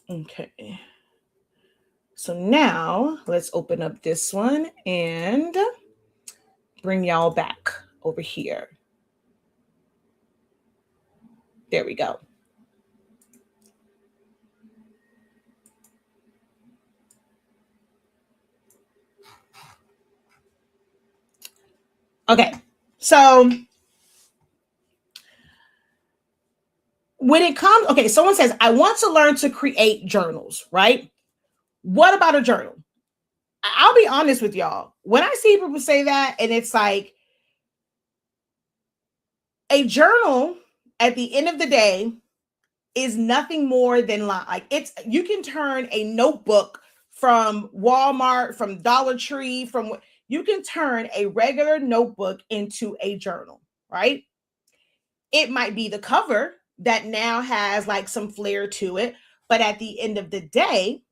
Okay. So now let's open up this one and bring y'all back over here. There we go. Okay. So when it comes, okay, someone says, I want to learn to create journals, right? What about a journal? I'll be honest with y'all. When I see people say that, and it's like a journal at the end of the day is nothing more than like it's, you can turn a notebook from Walmart, from Dollar Tree, from, you can turn a regular notebook into a journal, right? It might be the cover that now has like some flair to it, but at the end of the day,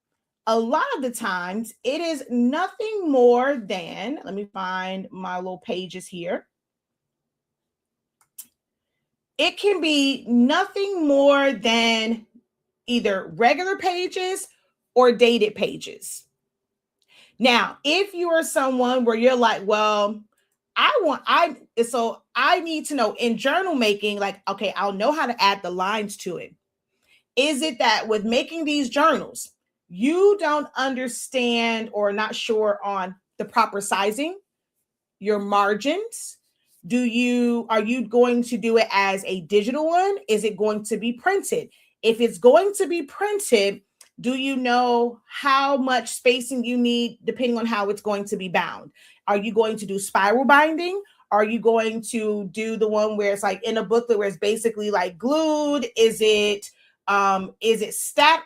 a lot of the times it is nothing more than, let me find my little pages here. It can be nothing more than either regular pages or dated pages. Now, if you are someone where you're like, well, I need to know in journal making, like, okay, I'll know how to add the lines to it. Is it that with making these journals, you don't understand or not sure on the proper sizing, your margins? Are you going to do it as a digital one? Is it going to be printed? If it's going to be printed, do you know how much spacing you need depending on how it's going to be bound? Are you going to do spiral binding? Are you going to do the one where it's like in a booklet where it's basically like glued? Is it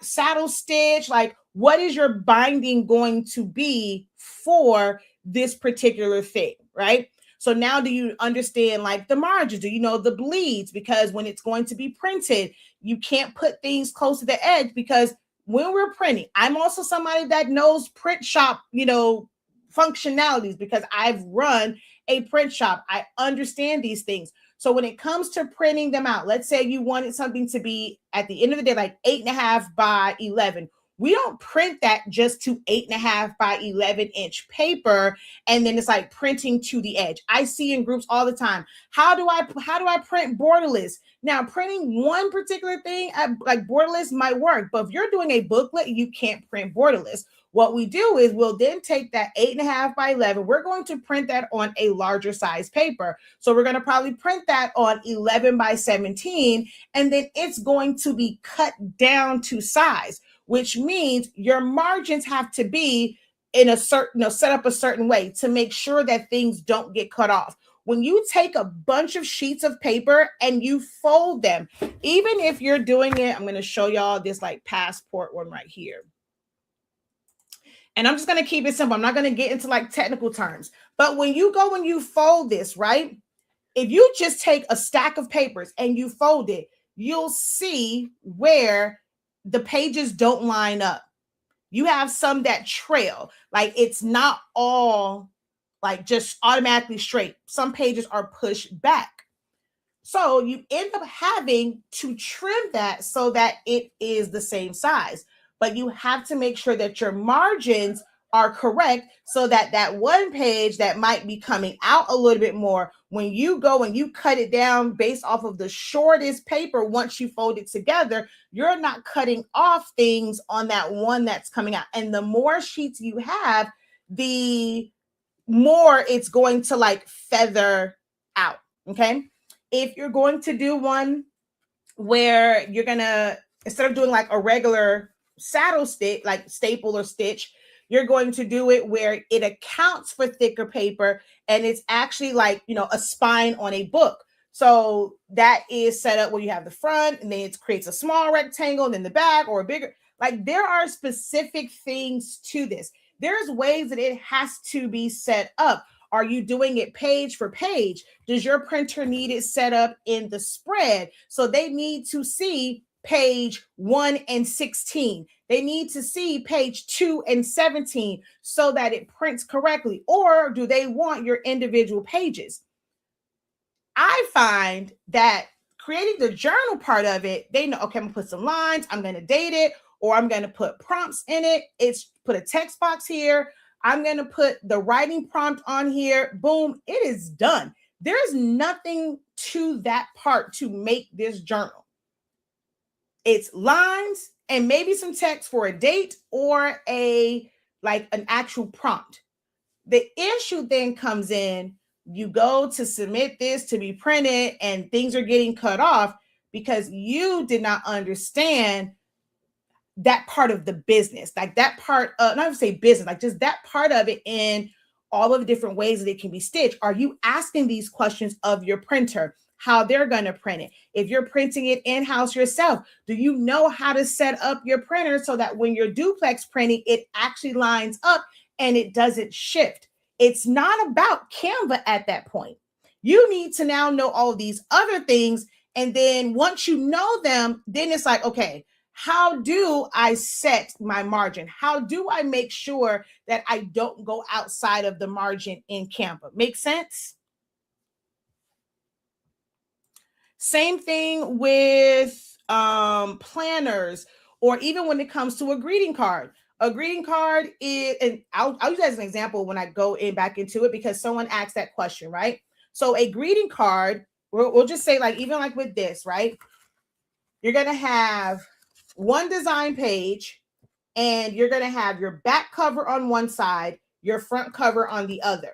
saddle stitch? Like, what is your binding going to be for this particular thing, right? So now do you understand like the margins? Do you know the bleeds? Because when it's going to be printed, you can't put things close to the edge, because when we're printing, I'm also somebody that knows print shop, functionalities, because I've run a print shop. I understand these things. So when it comes to printing them out, let's say you wanted something to be at the end of the day, like 8.5 by 11. We don't print that just to 8.5 by 11-inch paper, and then it's like printing to the edge. I see in groups all the time. How do I print borderless? Now, printing one particular thing like borderless might work, but if you're doing a booklet, you can't print borderless. What we do is we'll then take that 8.5 by 11. We're going to print that on a larger size paper. So we're going to probably print that on 11 by 17, and then it's going to be cut down to size, which means your margins have to be in a certain, set up a certain way to make sure that things don't get cut off. When you take a bunch of sheets of paper and you fold them, even if you're doing it, I'm going to show y'all this like passport one right here. And I'm just going to keep it simple. I'm not going to get into like technical terms. But when you go and you fold this, right? If you just take a stack of papers and you fold it, you'll see where the pages don't line up. You have some that trail. Like it's not all like just automatically straight. Some pages are pushed back. So you end up having to trim that so that it is the same size. But you have to make sure that your margins are correct so that that one page that might be coming out a little bit more, when you go and you cut it down based off of the shortest paper, once you fold it together, you're not cutting off things on that one that's coming out. And the more sheets you have, the more it's going to like feather out. Okay. If you're going to do one where you're going to, instead of doing like a regular saddle stitch, like staple or stitch, you're going to do it where it accounts for thicker paper and it's actually like, a spine on a book. So that is set up where you have the front and then it creates a small rectangle and then the back or a bigger, like there are specific things to this. There's ways that it has to be set up. Are you doing it page for page? Does your printer need it set up in the spread? So they need to see page 1 and 16. They need to see page 2 and 17 so that it prints correctly. Or do they want your individual pages? I find that creating the journal part of it, they know, okay, I'm gonna put some lines, I'm gonna date it, or I'm gonna put prompts in it. It's put a text box here. I'm gonna put the writing prompt on here. Boom, it is done. There's nothing to that part to make this journal. It's lines and maybe some text for a date or an actual prompt. The issue then comes in, you go to submit this to be printed and things are getting cut off because you did not understand that part of the business, like that part of, not to say business, like just that part of it in all of the different ways that it can be stitched. Are you asking these questions of your printer? how they're going to print it. If you're printing it in-house yourself, do you know how to set up your printer so that when you're duplex printing, it actually lines up and it doesn't shift? It's not about Canva at that point. You need to now know all these other things. And then once you know them, then it's like, okay, how do I set my margin? How do I make sure that I don't go outside of the margin in Canva? Make sense? Same thing with planners, or even when it comes to a greeting card. A greeting card is, and I'll use that as an example when I go in back into it, because someone asked that question, right? So a greeting card, we'll just say, like, even like with this, right? You're going to have one design page, and you're going to have your back cover on one side, your front cover on the other.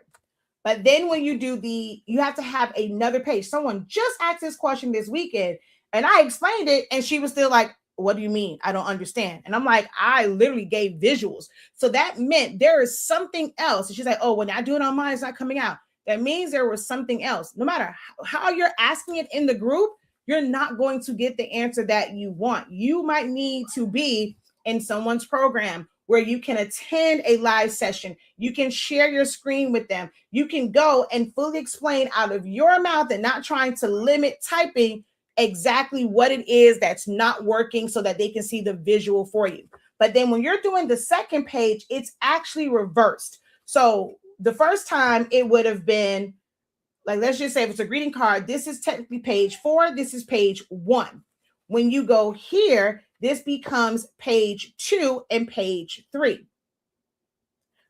But then when you do you have to have another page. Someone just asked this question this weekend, and I explained it, and she was still like, what do you mean? I don't understand. And I'm like, I literally gave visuals. So that meant there is something else. And she's like, oh, when I do it on mine, it's not coming out. That means there was something else. No matter how you're asking it in the group, you're not going to get the answer that you want. You might need to be in someone's program where you can attend a live session. You can share your screen with them. You can go and fully explain out of your mouth and not trying to limit typing exactly what it is that's not working so that they can see the visual for you. But then when you're doing the second page, it's actually reversed. So the first time it would have been, like, let's just say if it's a greeting card, this is technically page 4, this is page 1. When you go here, this becomes page 2 and page 3.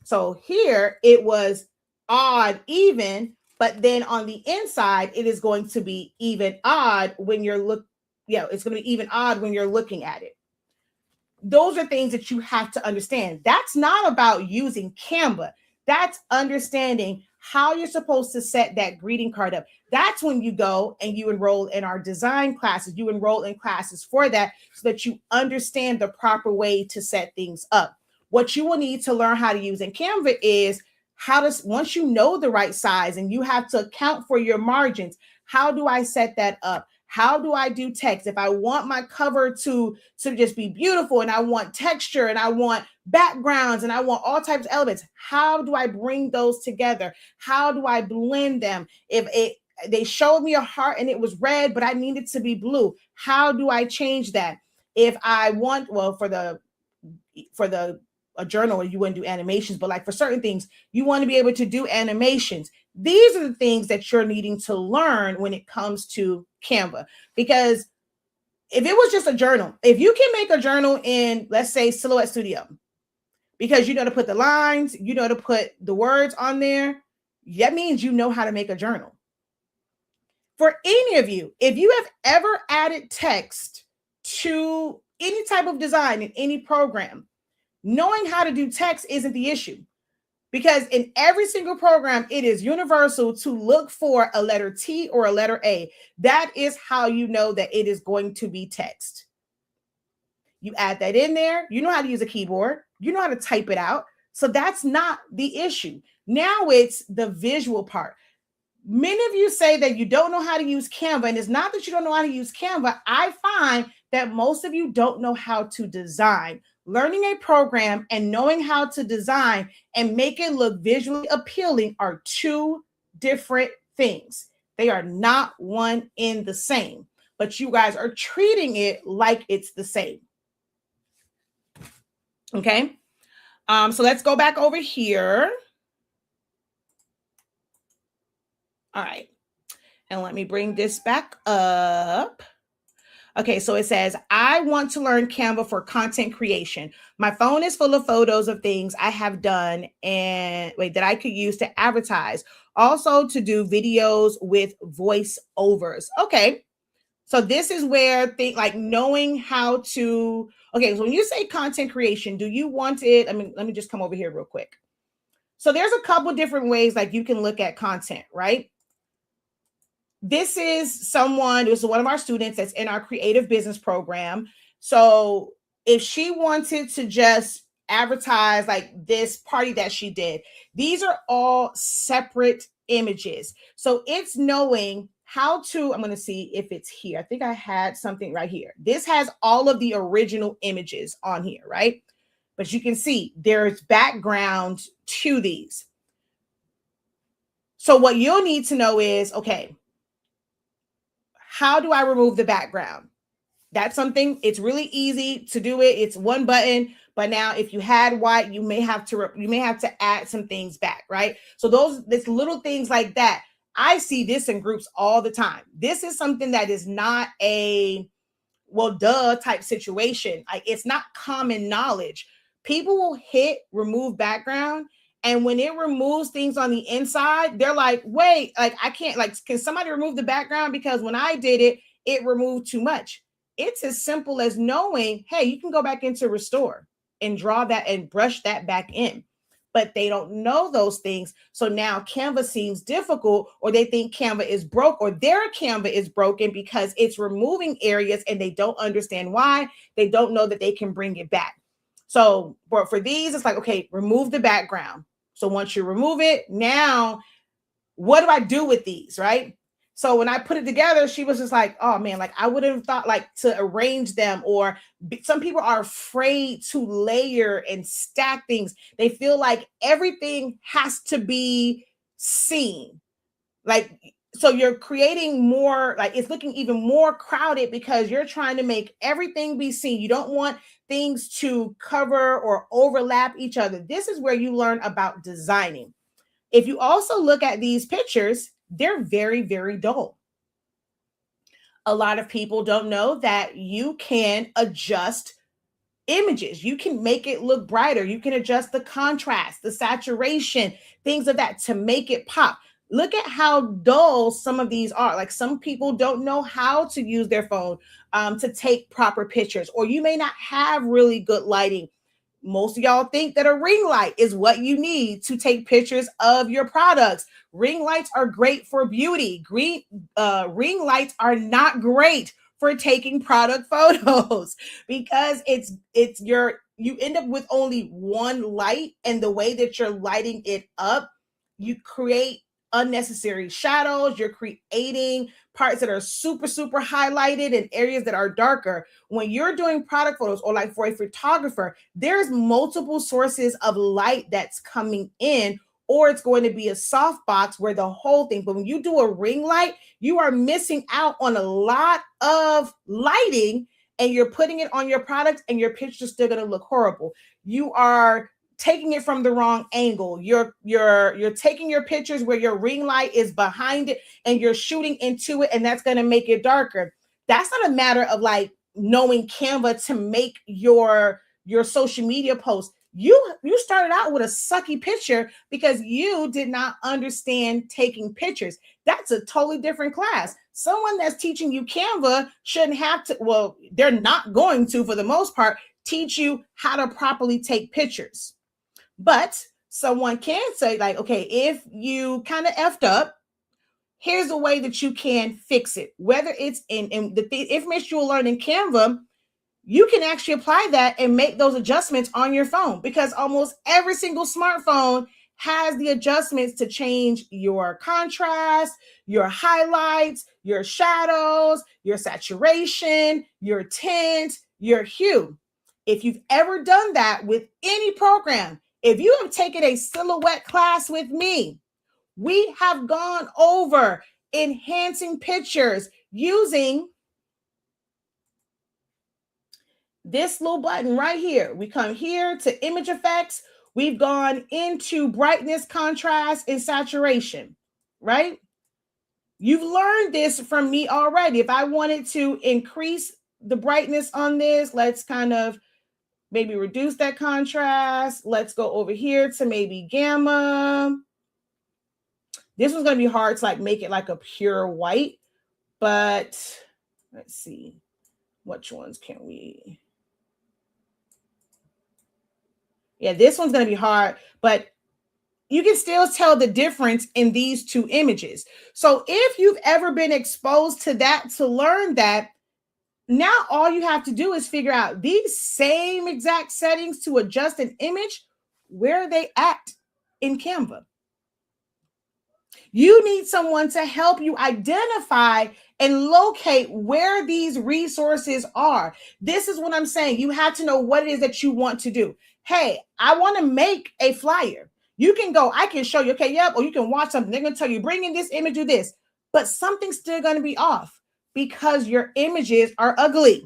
So here it was odd, even, but then on the inside, it is going to be even odd when you're it's going to be even odd when you're looking at it. Those are things that you have to understand. That's not about using Canva. That's understanding how you're supposed to set that greeting card up. That's when you go and you enroll in our design classes. You enroll in classes for that so that you understand the proper way to set things up. What you will need to learn how to use in Canva is once you know the right size and you have to account for your margins, how do I set that up? How do I do text? If I want my cover to just be beautiful, and I want texture, and I want backgrounds, and I want all types of elements, how do I bring those together? How do I blend them? If they showed me a heart and it was red, but I need it to be blue, how do I change that? If I want, well, for a journal, you wouldn't do animations, but like for certain things, you want to be able to do animations. These are the things that you're needing to learn when it comes to Canva. Because if it was just a journal, if you can make a journal in, let's say, Silhouette Studio, because you know to put the lines, you know to put the words on there, that means you know how to make a journal. For any of you, if you have ever added text to any type of design in any program, knowing how to do text isn't the issue. Because in every single program, it is universal to look for a letter T or a letter A. That is how you know that it is going to be text. You add that in there. You know how to use a keyboard. You know how to type it out. So that's not the issue. Now it's the visual part. Many of you say that you don't know how to use Canva, and it's not that you don't know how to use Canva. I find that most of you don't know how to design. Learning a program and knowing how to design and make it look visually appealing are two different things. They are not one in the same, but you guys are treating it like it's the same. Okay. So let's go back over here. All right. And let me bring this back up. Okay, so it says, I want to learn Canva for content creation. My phone is full of photos of things I have done and that I could use to advertise. Also to do videos with voiceovers. Okay, so this is where like knowing how to, okay, so when you say content creation, do you want it? I mean, let me just come over here real quick. So there's a couple different ways like you can look at content, right? This is one of our students that's in our creative business program. So if she wanted to just advertise like this party that she did, these are all separate images. So it's knowing I'm going to see if it's here. I think I had something right here. This has all of the original images on here, right? But you can see there's background to these. So what you'll need to know is, okay, how do I remove the background? That's something, it's really easy to do it. It's one button. But now if you had white, you may have to add some things back, right? So this little things like that. I see this in groups all the time. This is something that is not a well duh type situation. Like, it's not common knowledge. People will hit remove background, and when it removes things on the inside, they're like, wait, like I can't, like, can somebody remove the background? Because when I did it, it removed too much. It's as simple as knowing, hey, you can go back into restore and draw that and brush that back in. But they don't know those things. So now Canva seems difficult, or they think Canva is broke, or their Canva is broken because it's removing areas and they don't understand why. They don't know that they can bring it back. So, but for these, it's like, okay, remove the background. So once you remove it, now what do I do with these, right? So when I put it together, she was just like, oh man, like I would have thought like to arrange them, or some people are afraid to layer and stack things. They feel like everything has to be seen. Like, so you're creating more, like it's looking even more crowded because you're trying to make everything be seen. You don't want things to cover or overlap each other. This is where you learn about designing. If you also look at these pictures, they're very, very dull. A lot of people don't know that you can adjust images. You can make it look brighter. You can adjust the contrast, the saturation, things of that to make it pop. Look at how dull some of these are. Like, some people don't know how to use their phone to take proper pictures, or you may not have really good lighting. Most of y'all think that a ring light is what you need to take pictures of your products. Ring lights are great for beauty. Ring lights are not great for taking product photos because you end up with only one light, and the way that you're lighting it up, you create unnecessary shadows. You're creating parts that are super, super highlighted and areas that are darker. When you're doing product photos, or like for a photographer, there's multiple sources of light that's coming in, or it's going to be a softbox where the whole thing. But when you do a ring light, you are missing out on a lot of lighting, and you're putting it on your product, and your picture's still going to look horrible. You are taking it from the wrong angle. You're taking your pictures where your ring light is behind it, and you're shooting into it, and that's going to make it darker. That's not a matter of like knowing Canva to make your social media post. You started out with a sucky picture because you did not understand taking pictures. That's a totally different class. Someone that's teaching you Canva shouldn't have to, well, they're not going to, for the most part, teach you how to properly take pictures. But someone can say, like, okay, if you kind of effed up, here's a way that you can fix it. Whether it's in the information you'll learn in Canva, you can actually apply that and make those adjustments on your phone, because almost every single smartphone has the adjustments to change your contrast, your highlights, your shadows, your saturation, your tint, your hue. If you've ever done that with any program, if you have taken a silhouette class with me, we have gone over enhancing pictures using this little button right here. We come here to image effects. We've gone into brightness, contrast, and saturation, right? You've learned this from me already. If I wanted to increase the brightness on this, let's kind of maybe reduce that contrast. Let's go over here to maybe gamma. This one's going to be hard to like make it like a pure white, but let's see. Which ones can we? Yeah, this one's going to be hard, but you can still tell the difference in these two images. So if you've ever been exposed to that, to learn that, now all you have to do is figure out these same exact settings to adjust an image, where are they at in Canva? You need someone to help you identify and locate where these resources are. This is what I'm saying. You have to know what it is that you want to do. Hey, I want to make a flyer. You can go, I can show you, okay, yep, or you can watch something. They're going to tell you, bring in this image, do this. But something's still going to be off because your images are ugly.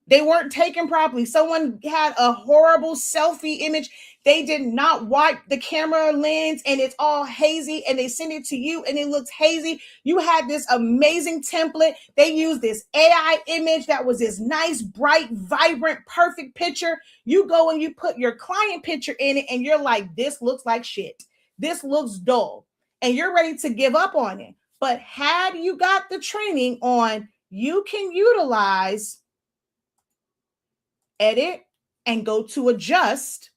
They weren't taken properly. Someone had a horrible selfie image. They did not wipe the camera lens and it's all hazy, and they send it to you and it looks hazy. You had this amazing template. They used this AI image that was this nice, bright, vibrant, perfect picture. You go and you put your client picture in it and you're like, this looks like shit. This looks dull. And you're ready to give up on it. But had you got the training on, you can utilize edit and go to adjust,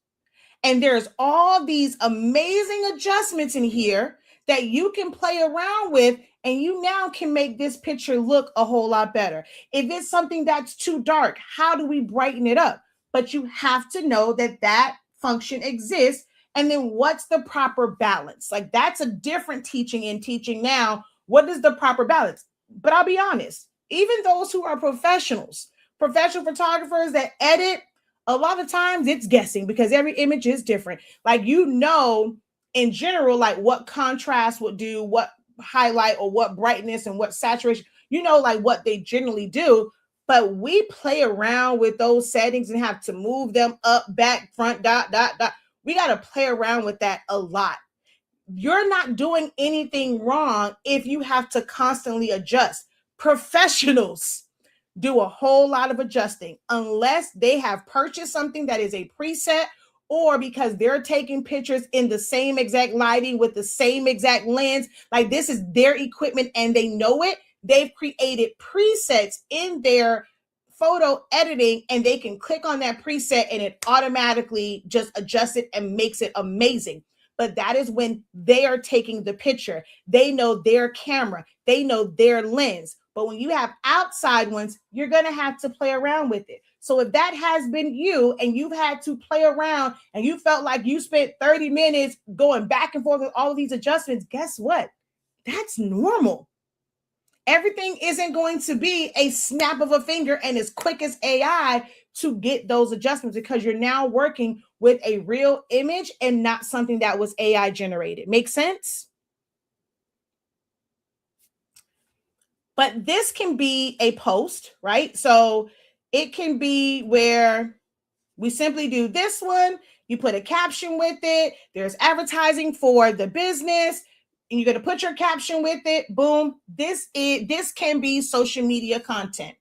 and there's all these amazing adjustments in here that you can play around with, and you now can make this picture look a whole lot better. If it's something that's too dark, how do we brighten it up? But you have to know that that function exists, and then what's the proper balance? Like, that's a different teaching in teaching now. What is the proper balance? But I'll be honest, even those who are professional photographers that edit, a lot of times it's guessing because every image is different. Like, in general, like what contrast would do, what highlight or what brightness and what saturation, like what they generally do. But we play around with those settings and have to move them up, back, front, dot. We got to play around with that a lot. You're not doing anything wrong if you have to constantly adjust. Professionals do a whole lot of adjusting unless they have purchased something that is a preset, or because they're taking pictures in the same exact lighting with the same exact lens. Like, this is their equipment and they know it. They've created presets in their photo editing, and they can click on that preset and it automatically just adjusts it and makes it amazing. But that is when they are taking the picture. They know their camera. They know their lens. But when you have outside ones, you're going to have to play around with it. So if that has been you and you've had to play around and you felt like you spent 30 minutes going back and forth with all of these adjustments, guess what? That's normal. Everything isn't going to be a snap of a finger and as quick as AI to get those adjustments, because you're now working with a real image and not something that was AI generated. Make sense? But this can be a post, right? So it can be where we simply do this one. You put a caption with it. There's advertising for the business, and you're going to put your caption with it. Boom. This can be social media content.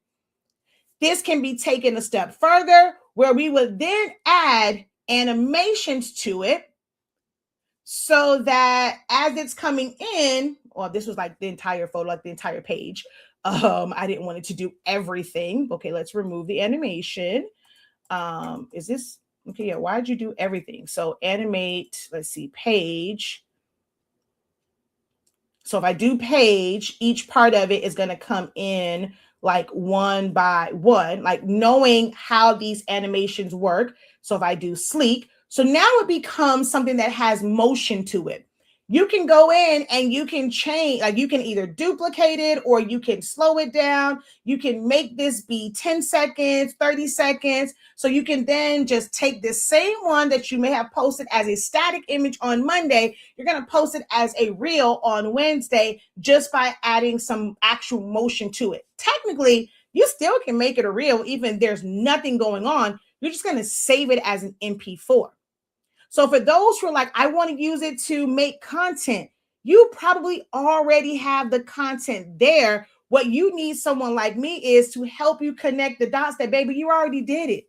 This can be taken a step further, where we would then add animations to it, so that as it's coming in, well, this was like the entire photo, like the entire page. I didn't want it to do everything. Okay, let's remove the animation. Is this okay? Yeah, why'd you do everything? So animate, let's see, page. So if I do page, each part of it is going to come in like one by one, like knowing how these animations work. So if I do sleek, so now it becomes something that has motion to it. You can go in and you can change, like you can either duplicate it or you can slow it down. You can make this be 10 seconds, 30 seconds. So you can then just take this same one that you may have posted as a static image on Monday. You're going to post it as a reel on Wednesday just by adding some actual motion to it. Technically, you still can make it a reel even if there's nothing going on. You're just going to save it as an MP4. So for those who are like, I want to use it to make content, you probably already have the content there. What you need someone like me is to help you connect the dots that, baby, you already did it.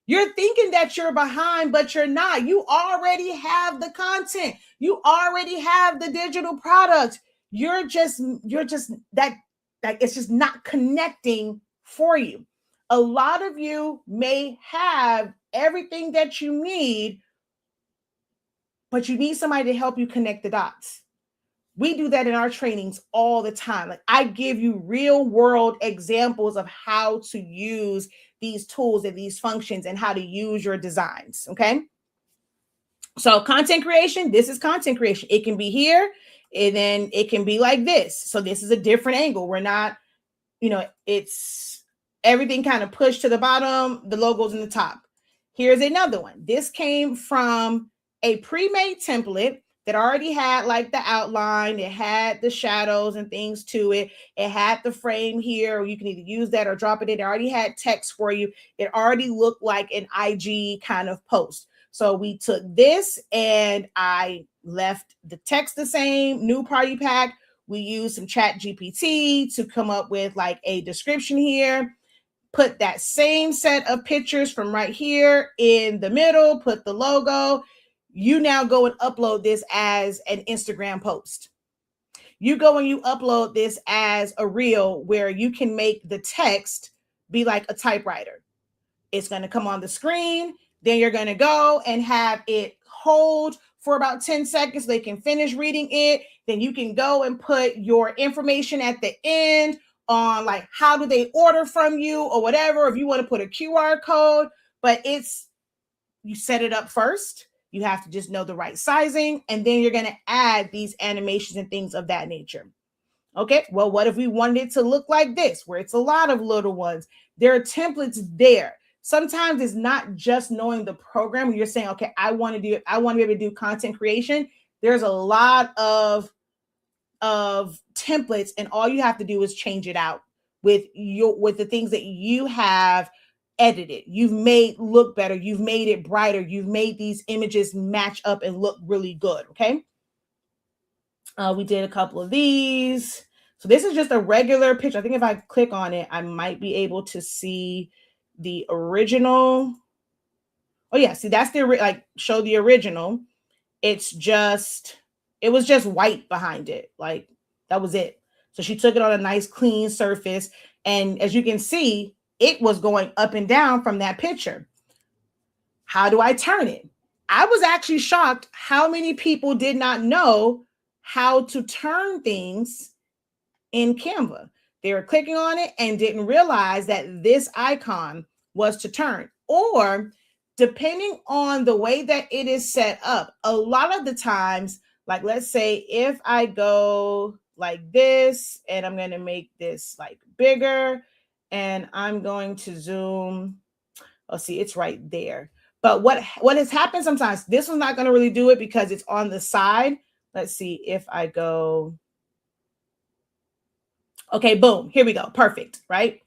You're thinking that you're behind, but you're not. You already have the content. You already have the digital product. You're just that, like, it's just not connecting for you. A lot of you may have everything that you need, but you need somebody to help you connect the dots. We do that in our trainings all the time. Like, I give you real world examples of how to use these tools and these functions and how to use your designs. Okay. So content creation, this is content creation. It can be here. And then it can be like this. So this is a different angle. We're not, it's everything kind of pushed to the bottom, the logo's in the top. Here's another one. This came from a pre-made template that already had like the outline, it had the shadows and things to it. It had the frame here, or you can either use that or drop it in. It already had text for you. It already looked like an IG kind of post. So we took this and I left the text the same, new party pack. We used some Chat GPT to come up with like a description here. Put that same set of pictures from right here in the middle, put the logo. You now go and upload this as an Instagram post. You go and you upload this as a reel where you can make the text be like a typewriter. It's going to come on the screen. Then you're going to go and have it hold for about 10 seconds. They can finish reading it. Then you can go and put your information at the end on like how do they order from you or whatever. If you want to put a QR code, but you set it up first. You have to just know the right sizing, and then you're going to add these animations and things of that nature. Okay, well, what if we wanted it to look like this, where it's a lot of little ones? There are templates there. Sometimes it's not just knowing the program. You're saying, okay, I want to be able to do content creation. There's a lot of templates, and all you have to do is change it out with the things that you have edited, you've made look better, you've made it brighter, you've made these images match up and look really good. Okay. We did a couple of these. So this is just a regular picture. I think if I click on it, I might be able to see the original. Oh yeah, see, that's show the original. It was just white behind it. Like that was it. So she took it on a nice clean surface. And as you can see, it was going up and down from that picture. How do I turn it? I was actually shocked how many people did not know how to turn things in Canva. They were clicking on it and didn't realize that this icon was to turn. Or depending on the way that it is set up, a lot of the times, like let's say if I go like this and I'm going to make this like bigger and I'm going to zoom. Oh, see, it's right there. But what has happened sometimes, this one's not going to really do it because it's on the side. Let's see if I go. Okay, boom, here we go. Perfect, right?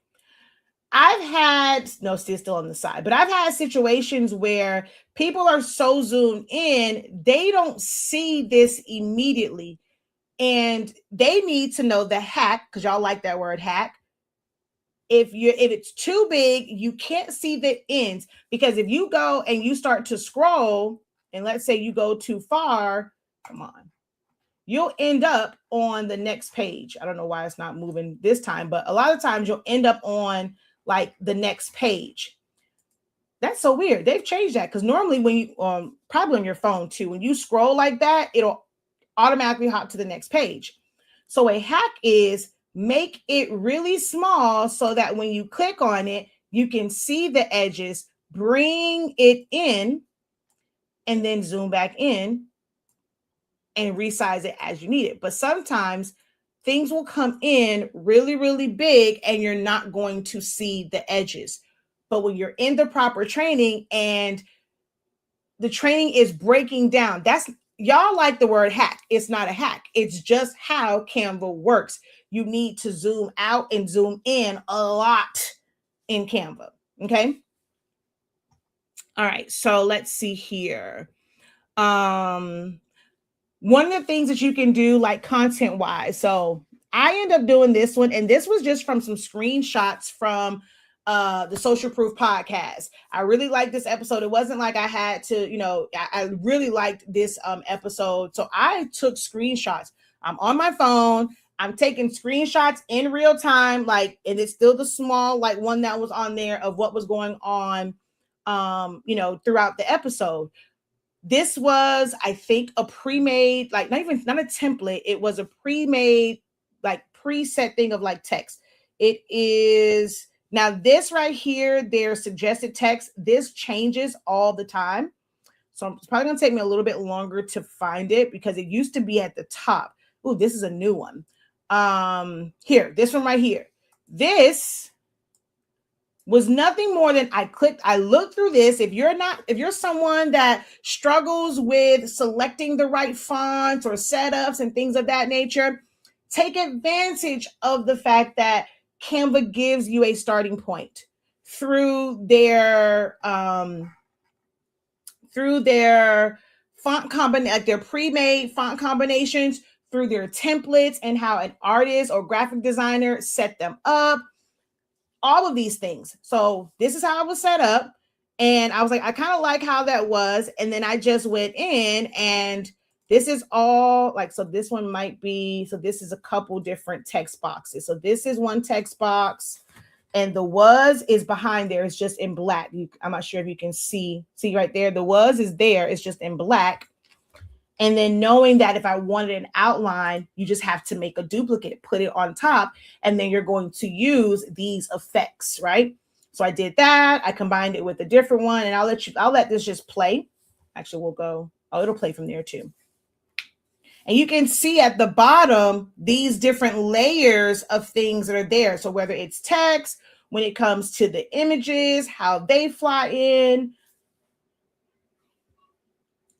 I've had, no, still on the side, but I've had situations where people are so zoomed in, they don't see this immediately. And they need to know the hack, because y'all like that word hack. If it's too big, you can't see the ends, because if you go and you start to scroll, and let's say you go too far, come on, you'll end up on the next page. I don't know why it's not moving this time, but a lot of times you'll end up on like the next page. That's so weird. They've changed that, because normally when you probably on your phone too, when you scroll like that, it'll automatically hop to the next page. So a hack is make it really small so that when you click on it, you can see the edges, bring it in, and then zoom back in and resize it as you need it. But sometimes things will come in really, really big and you're not going to see the edges. But when you're in the proper training and the training is breaking down, y'all like the word hack. It's not a hack. It's just how Canva works. You need to zoom out and zoom in a lot in Canva. Okay. All right. So let's see here. One of the things that you can do, like content wise. So I end up doing this one, and this was just from some screenshots from the Social Proof podcast. I really liked this episode. It wasn't like I had to, I really liked this episode. So I took screenshots. I'm on my phone. I'm taking screenshots in real time, and it's still the small, one that was on there of what was going on, throughout the episode. This was, I think, a pre-made, not a template. It was a pre-made, preset thing of text. It is. Now, this right here, their suggested text, this changes all the time. So it's probably going to take me a little bit longer to find it because it used to be at the top. Ooh, this is a new one. Here, this one right here. This was nothing more than I looked through this. If you're someone that struggles with selecting the right fonts or setups and things of that nature, take advantage of the fact that Canva gives you a starting point through their font like their pre-made font combinations, through their templates and how an artist or graphic designer set them up, all of these things. So this is how I was set up. And I was like, I kind of like how that was. And then I just went in, and this is all like, so this one might be, so this is a couple different text boxes. So this is one text box, and the was is behind there. It's just in black. I'm not sure if you can see right there. The was is there. It's just in black. And then knowing that if I wanted an outline, you just have to make a duplicate, put it on top, and then you're going to use these effects, right? So I did that. I combined it with a different one, and I'll let this just play. Actually, we'll go, it'll play from there too. And you can see at the bottom, these different layers of things that are there. So whether it's text, when it comes to the images, how they fly in,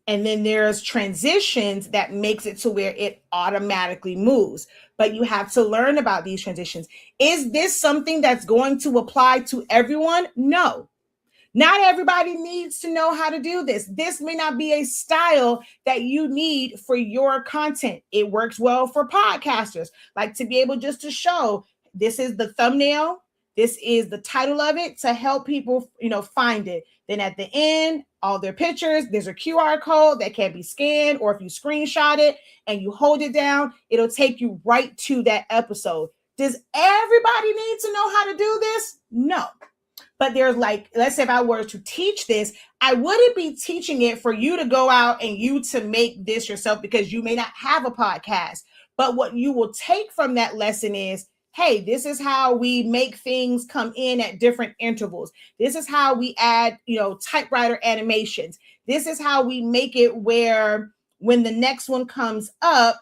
and then there's transitions that makes it to where it automatically moves. But you have to learn about these transitions. Is this something that's going to apply to everyone? No. Not everybody needs to know how to do this. This may not be a style that you need for your content. It works well for podcasters, like to be able just to show this is the thumbnail, this is the title of it, to help people, find it. Then at the end, all their pictures, there's a QR code that can be scanned, or if you screenshot it and you hold it down, it'll take you right to that episode. Does everybody need to know how to do this? No. But there's like, let's say if I were to teach this, I wouldn't be teaching it for you to go out and you to make this yourself, because you may not have a podcast. But what you will take from that lesson is, hey, this is how we make things come in at different intervals. This is how we add, typewriter animations. This is how we make it where when the next one comes up,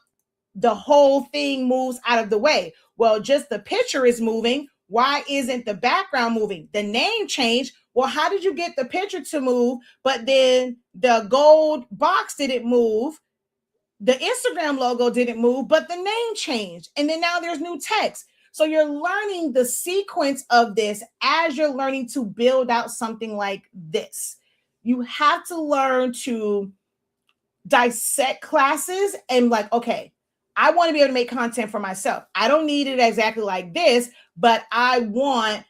the whole thing moves out of the way. Well, just the picture is moving. Why isn't the background moving? The name changed. Well, how did you get the picture to move, but then the gold box didn't move? The Instagram logo didn't move, but the name changed. And then now there's new text. So you're learning the sequence of this as you're learning to build out something like this. You have to learn to dissect classes and like, okay, I want to be able to make content for myself. I don't need it exactly like this, but I want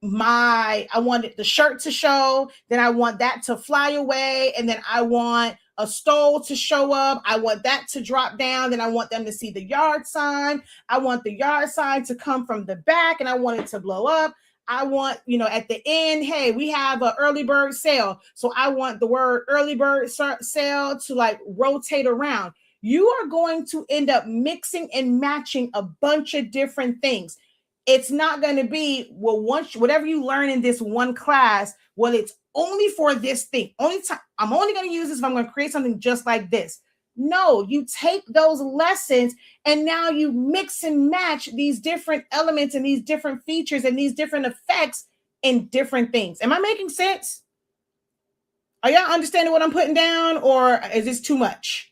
the shirt to show, then I want that to fly away, and then I want a stole to show up. I want that to drop down. Then I want them to see the yard sign. I want the yard sign to come from the back, and I want it to blow up. I want, at the end, hey, we have an early bird sale. So I want the word early bird sale to like rotate around. You are going to end up mixing and matching a bunch of different things. It's not going to be, well, whatever you learn in this one class, well, it's only for this thing. I'm only going to use this if I'm going to create something just like this. No, you take those lessons and now you mix and match these different elements and these different features and these different effects in different things. Am I making sense? Are y'all understanding what I'm putting down, or is this too much?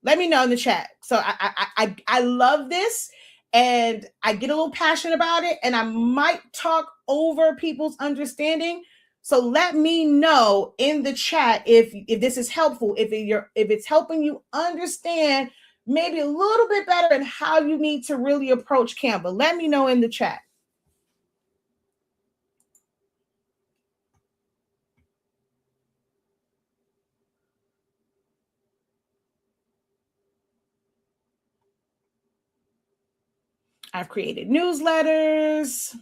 Let me know in the chat. So I love this, and I get a little passionate about it, and I might talk over people's understanding. So let me know in the chat if this is helpful, if it's helping you understand maybe a little bit better and how you need to really approach Canva. Let me know in the chat. I've created newsletters.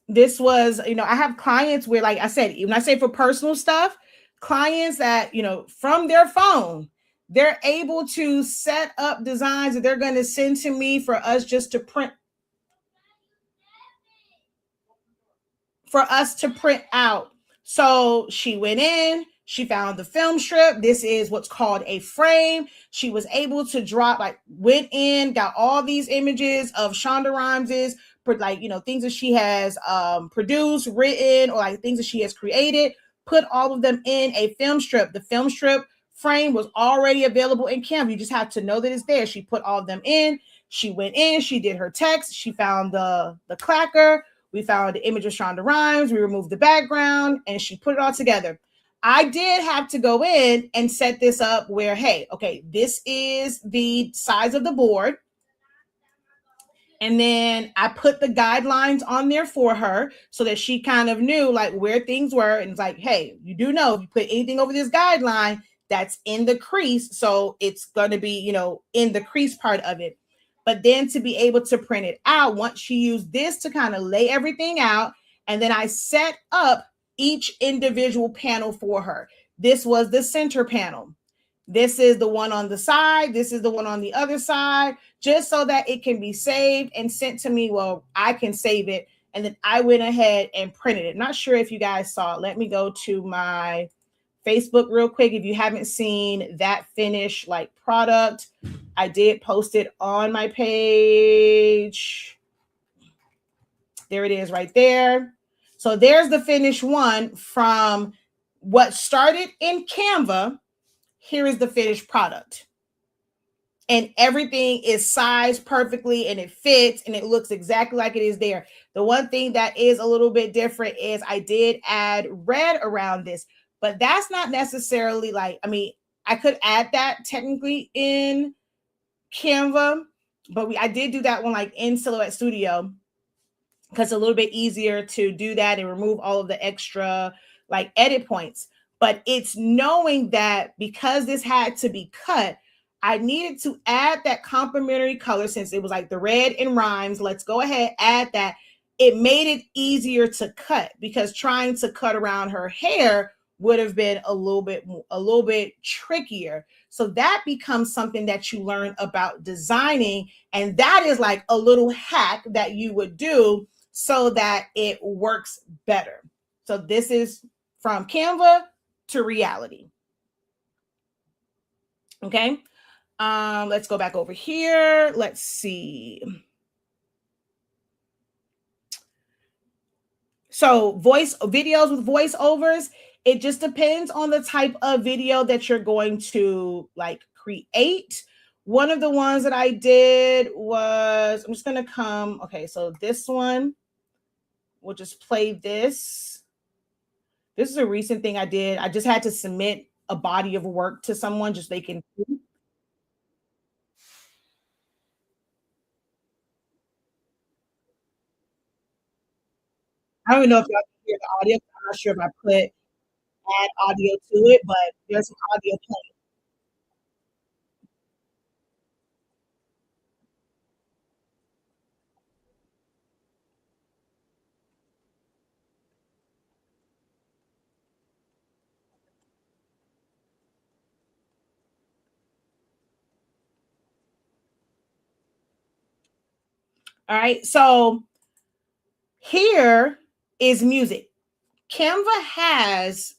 This was, I have clients where, like I said, when I say for personal stuff, clients that, from their phone, they're able to set up designs that they're going to send to me for us just to print, out. So she went in, She found the film strip. This is what's called a frame. She was able to drop, like, went in, got all these images of Shonda Rhimes's, like, things that she has produced, written, or like things that she has created, put all of them in a film strip. The film strip frame was already available in Canva. You just have to know that it's there. She put all of them in. She went in, she did her text, she found the clacker, we found the image of Shonda Rhimes, we removed the background, and she put it all together. I did have to go in and set this up where, hey, okay, this is the size of the board. And then I put the guidelines on there for her so that she kind of knew like where things were. And it's like, hey, you do know if you put anything over this guideline, that's in the crease. So it's going to be, in the crease part of it. But then to be able to print it out, once she used this to kind of lay everything out, and then I set up each individual panel for her. This was the center panel. This is the one on the side. This is the one on the other side, just so that it can be saved and sent to me. Well, I can save it. And then I went ahead and printed it. Not sure if you guys saw it. Let me go to my Facebook real quick. If you haven't seen that finished like product, I did post it on my page. There it is right there. So there's the finished one from what started in Canva. Here is the finished product. And everything is sized perfectly and it fits and it looks exactly like it is there. The one thing that is a little bit different is I did add red around this, but that's not necessarily like, I could add that technically in Canva, but I did do that one like in Silhouette Studio because it's a little bit easier to do that and remove all of the extra like edit points. But it's knowing that because this had to be cut, I needed to add that complementary color since it was like the red in rhymes. Let's go ahead, add that. It made it easier to cut because trying to cut around her hair would have been a little bit trickier. So that becomes something that you learn about designing. And that is like a little hack that you would do so that it works better. So this is from Canva to reality. Okay. Let's go back over here. Let's see. So videos with voiceovers, it just depends on the type of video that you're going to like create. One of the ones that I did was, I'm just going to come. Okay. So this one, we'll just play this. This is a recent thing I did. I just had to submit a body of work to someone just they can see. I don't even know if y'all can hear the audio. I'm not sure if I put add audio to it, but there's some audio playing. All right. So here is music. Canva has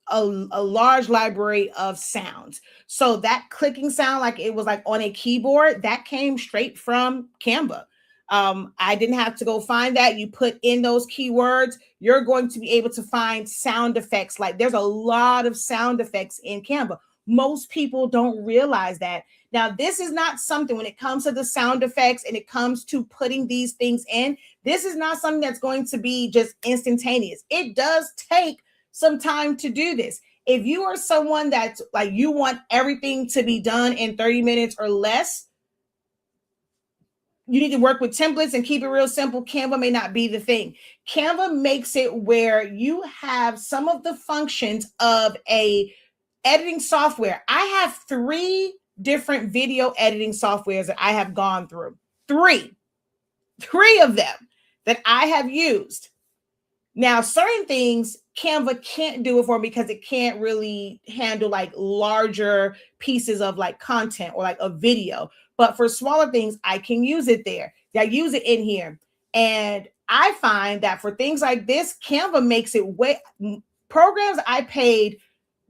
a large library of sounds. So that clicking sound, like it was like on a keyboard, that came straight from Canva. I didn't have to go find that. You put in those keywords, you're going to be able to find sound effects. Like there's a lot of sound effects in Canva. Most people don't realize that. Now, this is not something when it comes to the sound effects and it comes to putting these things in, this is not something that's going to be just instantaneous. It does take some time to do this. If you are someone that's like, you want everything to be done in 30 minutes or less, you need to work with templates and keep it real simple. Canva may not be the thing. Canva makes it where you have some of the functions of a editing software. I have 3 different video editing softwares that I have gone through. 3 of them that I have used. Now, certain things Canva can't do it for because it can't really handle like larger pieces of like content or like a video. But for smaller things, I can use it there. I use it in here. And I find that for things like this, Canva makes it way programs I paid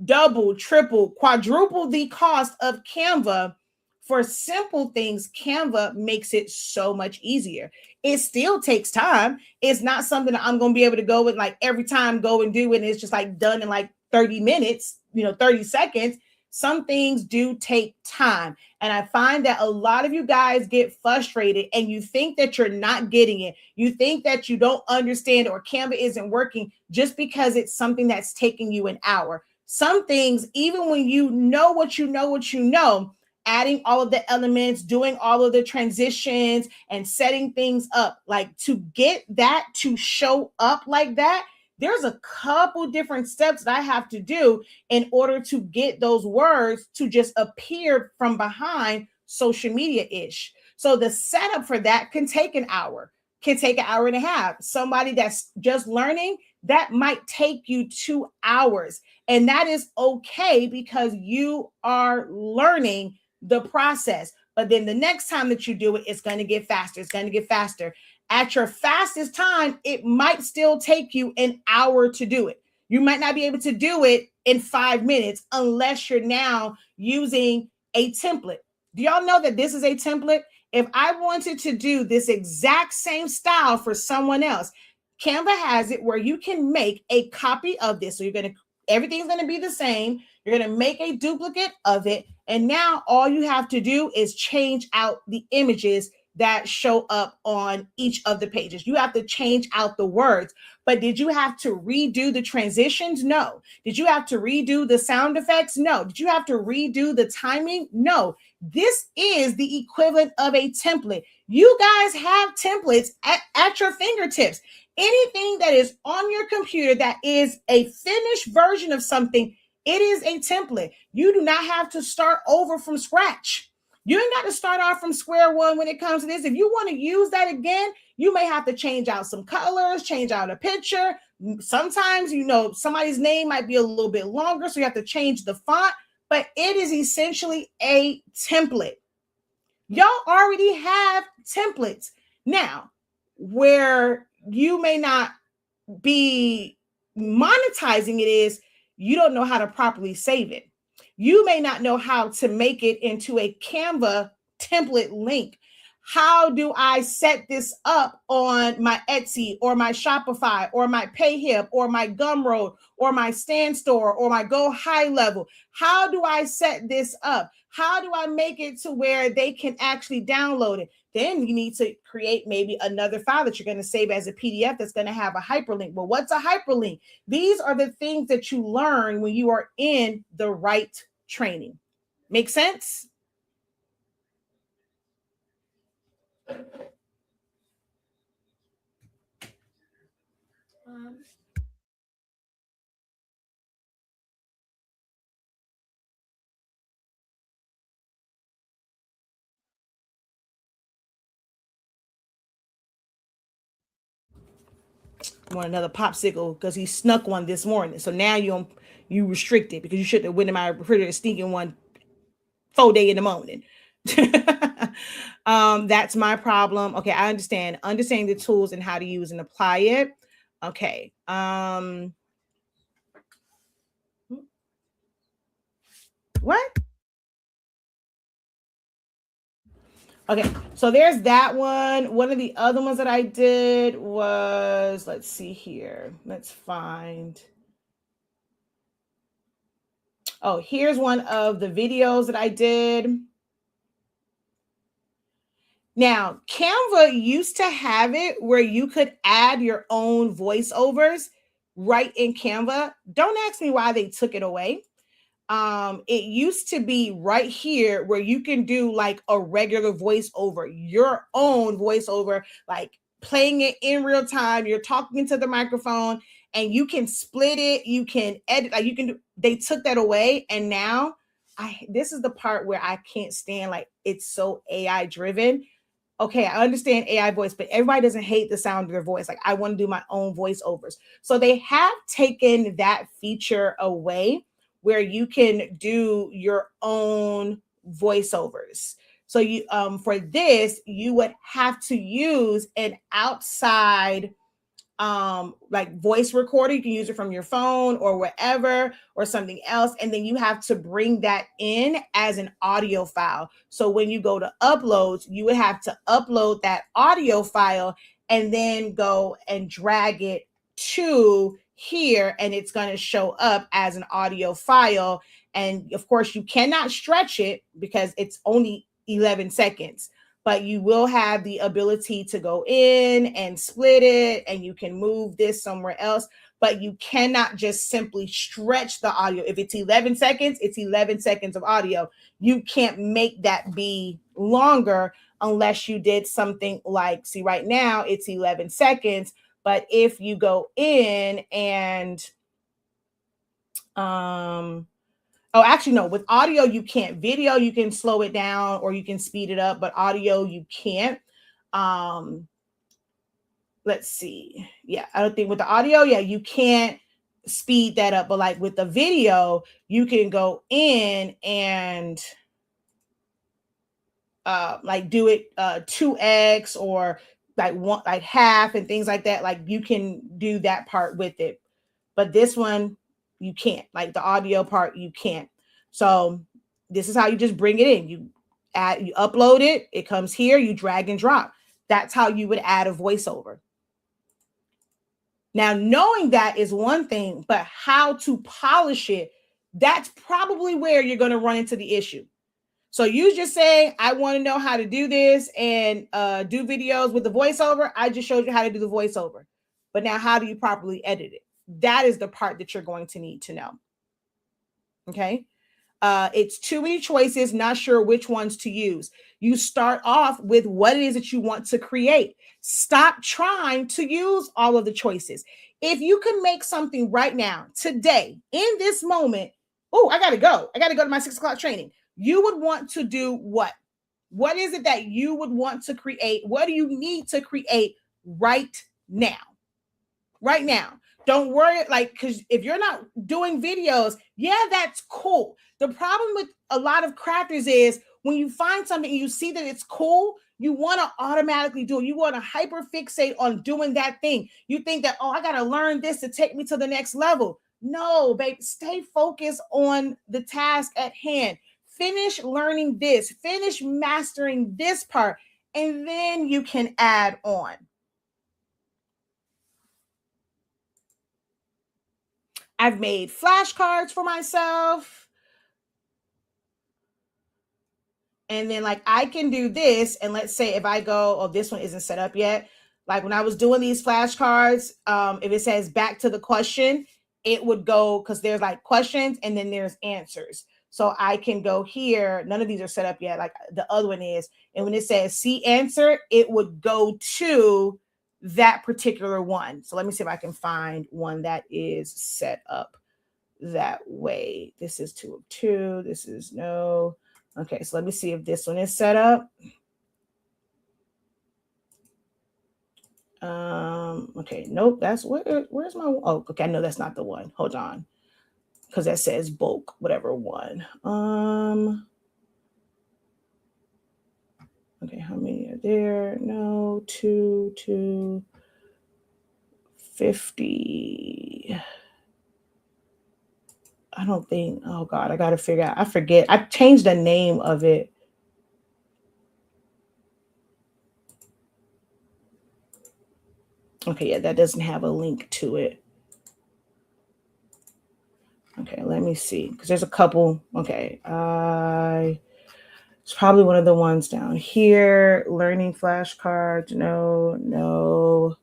double, triple, quadruple the cost of Canva for simple things. Canva makes it so much easier. It still takes time. It's not something that I'm going to be able to go with like every time, go and do it. And it's just like done in like 30 minutes, 30 seconds. Some things do take time. And I find that a lot of you guys get frustrated and you think that you're not getting it. You think that you don't understand or Canva isn't working just because it's something that's taking you an hour. Some things, even when you know what you know, adding all of the elements, doing all of the transitions and setting things up, like to get that to show up like that, there's a couple different steps that I have to do in order to get those words to just appear from behind social media-ish. So the setup for that can take an hour, can take an hour and a half. Somebody that's just learning, that might take you 2 hours. And that is okay because you are learning the process. But then the next time that you do it, it's going to get faster. It's going to get faster. At your fastest time, it might still take you an hour to do it. You might not be able to do it in 5 minutes unless you're now using a template. Do y'all know that this is a template? If I wanted to do this exact same style for someone else, Canva has it where you can make a copy of this. So everything's going to be the same. You're going to make a duplicate of it. And now all you have to do is change out the images that show up on each of the pages. You have to change out the words. But did you have to redo the transitions? No. Did you have to redo the sound effects? No. Did you have to redo the timing? No. This is the equivalent of a template. You guys have templates at your fingertips. Anything that is on your computer that is a finished version of something, it is a template. You do not have to start over from scratch. You ain't got to start off from square one when it comes to this. If you want to use that again, you may have to change out some colors, change out a picture. Sometimes, somebody's name might be a little bit longer, so you have to change the font, but it is essentially a template. Y'all already have templates. Now, where you may not be monetizing it is you don't know how to properly save it. You may not know how to make it into a Canva template link. How do I set this up on my Etsy or my Shopify or my PayHip or my Gumroad or my Stand Store or my Go High Level? How do I set this up? How do I make it to where they can actually download it? Then you need to create maybe another file that you're going to save as a PDF that's going to have a hyperlink. But what's a hyperlink? These are the things that you learn when you are in the right training. Make sense? Want another popsicle because he snuck one this morning. So now you restricted because you shouldn't have went in my refrigerator sneaking one 4 day in the morning. That's my problem. Okay, I understand. Understanding the tools and how to use and apply it. Okay. What? Okay, so there's that one. One of the other ones that I did was, let's see here. Let's find. Oh, here's one of the videos that I did. Now, Canva used to have it where you could add your own voiceovers right in Canva. Don't ask me why they took it away. It used to be right here where you can do like a regular voiceover, your own voiceover, like playing it in real time. You're talking into the microphone and you can split it, you can edit, like you can do. They took that away, and now this is the part where I can't stand, like it's so AI driven. Okay, I understand AI voice, but everybody doesn't hate the sound of their voice. Like I want to do my own voiceovers. So they have taken that feature away where you can do your own voiceovers. So you for this, you would have to use an outside like voice recorder. You can use it from your phone or wherever or something else. And then you have to bring that in as an audio file. So when you go to uploads, you would have to upload that audio file and then go and drag it to here, and it's going to show up as an audio file. And of course, you cannot stretch it because it's only 11 seconds, but you will have the ability to go in and split it, and you can move this somewhere else, but you cannot just simply stretch the audio. If it's 11 seconds, it's 11 seconds of audio. You can't make that be longer unless you did something like, see, right now it's 11 seconds, but if you go in and, oh, actually, no, with audio, you can't. Video, you can slow it down or you can speed it up, but audio, you can't. Let's see. Yeah, I don't think with the audio, yeah, you can't speed that up. But like with the video, you can go in and like do it 2x or like one, like half and things like that. Like you can do that part with it. But this one, you can't. Like the audio part, you can't. So this is how you just bring it in. You upload it, it comes here, you drag and drop. That's how you would add a voiceover. Now, knowing that is one thing, but how to polish it, that's probably where you're going to run into the issue. So you just saying, I want to know how to do this and do videos with the voiceover. I just showed you how to do the voiceover. But now how do you properly edit it? That is the part that you're going to need to know. Okay. It's too many choices, not sure which ones to use. You start off with what it is that you want to create. Stop trying to use all of the choices. If you can make something right now, today, in this moment, oh, I got to go. I got to go to my 6 o'clock training. You would want to do what? What is it that you would want to create? What do you need to create right now? Right now. Don't worry, like, because if you're not doing videos, yeah, that's cool. The problem with a lot of crafters is when you find something and you see that it's cool, you want to automatically do it. You want to hyper fixate on doing that thing. You think that, oh, I got to learn this to take me to the next level. No, babe, stay focused on the task at hand. Finish learning this, finish mastering this part, and then you can add on. I've made flashcards for myself. And then like I can do this. And let's say if I go, oh, this one isn't set up yet. Like when I was doing these flashcards, if it says back to the question, it would go because there's like questions and then there's answers. So I can go here. None of these are set up yet. Like the other one is. And when it says see answer, it would go to that particular one. So let me see if I can find one that is set up that way. This is 2 of 2. This is no. Okay, so let me see if this one is set up. Okay, nope, that's where's my, oh, okay, no, that's not the one. Hold on. Because that says bulk, whatever one. Okay, how many are there? No, 2, 50. I don't think, oh God, I got to figure out. I forget. I changed the name of it. Okay, yeah, that doesn't have a link to it. Okay, let me see. Because there's a couple. Okay, it's probably one of the ones down here. Learning flashcards. No.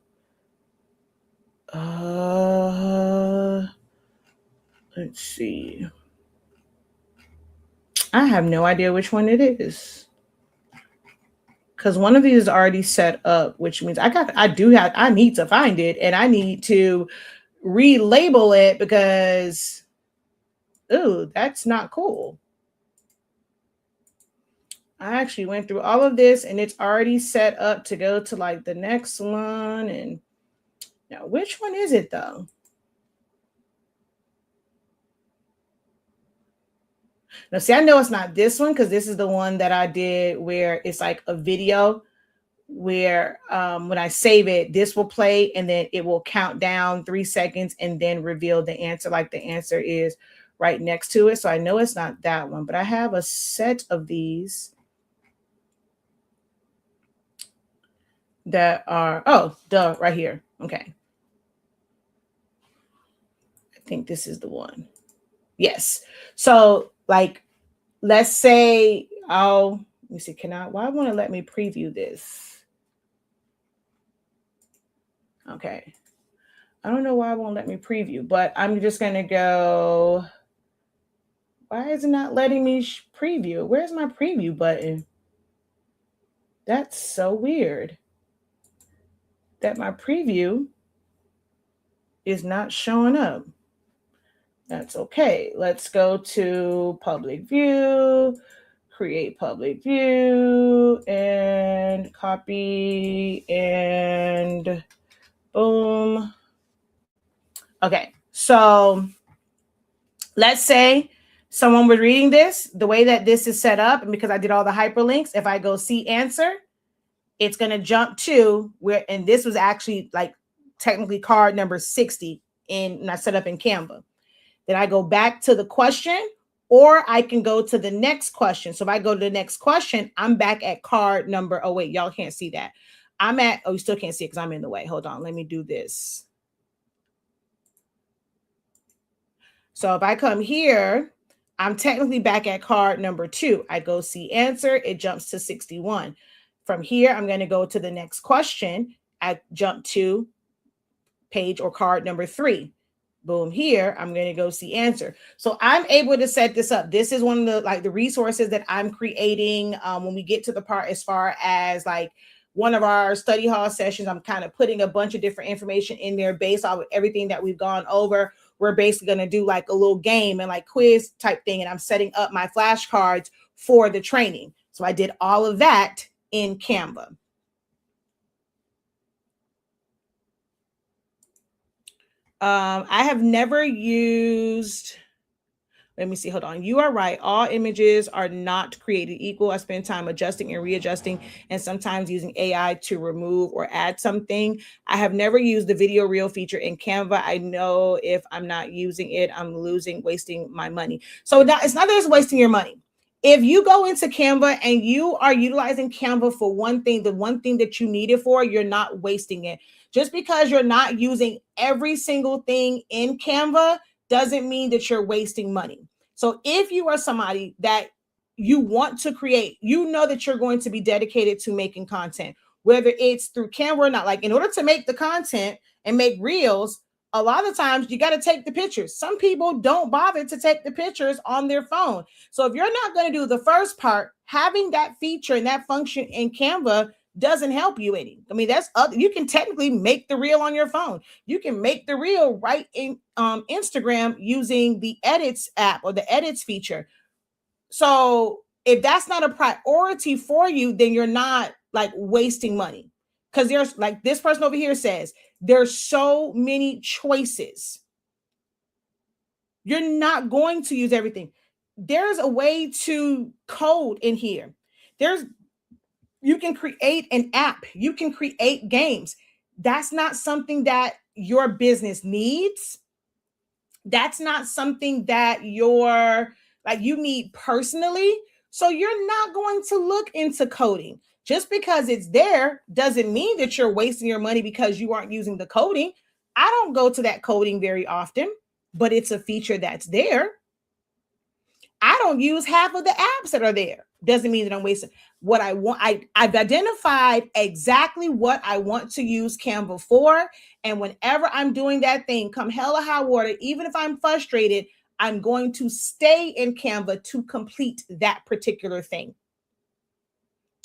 Let's see. I have no idea which one it is. Because one of these is already set up, which means I need to find it and I need to relabel it because, ooh, that's not cool. I actually went through all of this and it's already set up to go to like the next one. And now, which one is it though? Now, see, I know it's not this one because this is the one that I did where it's like a video where when I save it, this will play and then it will count down 3 seconds and then reveal the answer, like the answer is right next to it. So I know it's not that one, but I have a set of these that are, oh, duh, right here. Okay. I think this is the one. Yes. So like, let's say, oh, let me see, why won't it let me preview this? Okay. I don't know why it won't let me preview, but I'm just going to go, why is it not letting me preview? Where's my preview button? That's so weird that my preview is not showing up. That's okay. Let's go to public view, create public view, and copy, and boom. Okay, so let's say someone was reading this, the way that this is set up, and because I did all the hyperlinks, if I go see answer, it's going to jump to where, and this was actually like technically card number 60 and I set up in Canva. Then I go back to the question, or I can go to the next question. So if I go to the next question, I'm back at card number, oh wait, y'all can't see that. I'm at, oh, you still can't see it because I'm in the way. Hold on, let me do this. So if I come here, I'm technically back at card number 2. I go see answer, it jumps to 61. From here, I'm going to go to the next question. I jump to page or card number 3. Boom, here, I'm going to go see answer. So I'm able to set this up. This is one of the like the resources that I'm creating when we get to the part as far as like one of our study hall sessions. I'm kind of putting a bunch of different information in there based off of everything that we've gone over. We're basically going to do like a little game and like quiz type thing. And I'm setting up my flashcards for the training. So I did all of that in Canva. I have never used, let me see, hold on. You are right. All images are not created equal. I spend time adjusting and readjusting and sometimes using AI to remove or add something. I have never used the video reel feature in Canva. I know if I'm not using it, I'm wasting my money. So it's not that it's wasting your money. If you go into Canva and you are utilizing Canva for one thing, the one thing that you need it for, you're not wasting it. Just because you're not using every single thing in Canva doesn't mean that you're wasting money. So if you are somebody that you want to create, you know that you're going to be dedicated to making content, whether it's through Canva or not. Like in order to make the content and make reels, a lot of times you got to take the pictures. Some people don't bother to take the pictures on their phone. So if you're not going to do the first part, having that feature and that function in Canva doesn't help you any. I mean, that's other, you can technically make the reel on your phone. You can make the reel right in Instagram using the edits app or the edits feature. So if that's not a priority for you, then you're not like wasting money. Because there's like this person over here says, there's so many choices. You're not going to use everything. There's a way to code in here. You can create an app. You can create games. That's not something that your business needs. That's not something that you need personally. So you're not going to look into coding. Just because it's there doesn't mean that you're wasting your money because you aren't using the coding. I don't go to that coding very often, but it's a feature that's there. I don't use half of the apps that are there. Doesn't mean that I'm wasting what I want. I've identified exactly what I want to use Canva for. And whenever I'm doing that thing, come hell or high water, even if I'm frustrated, I'm going to stay in Canva to complete that particular thing.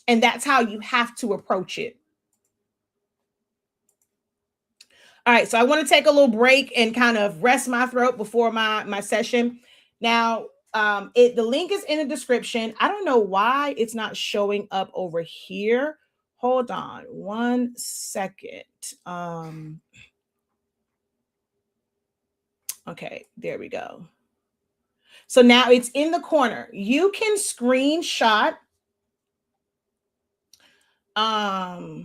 And that's how you have to approach it. All right, so I want to take a little break and kind of rest my throat before my session. Now, the link is in the description. I don't know why it's not showing up over here. Hold on 1 second. Okay, there we go. So now it's in the corner. You can screenshot What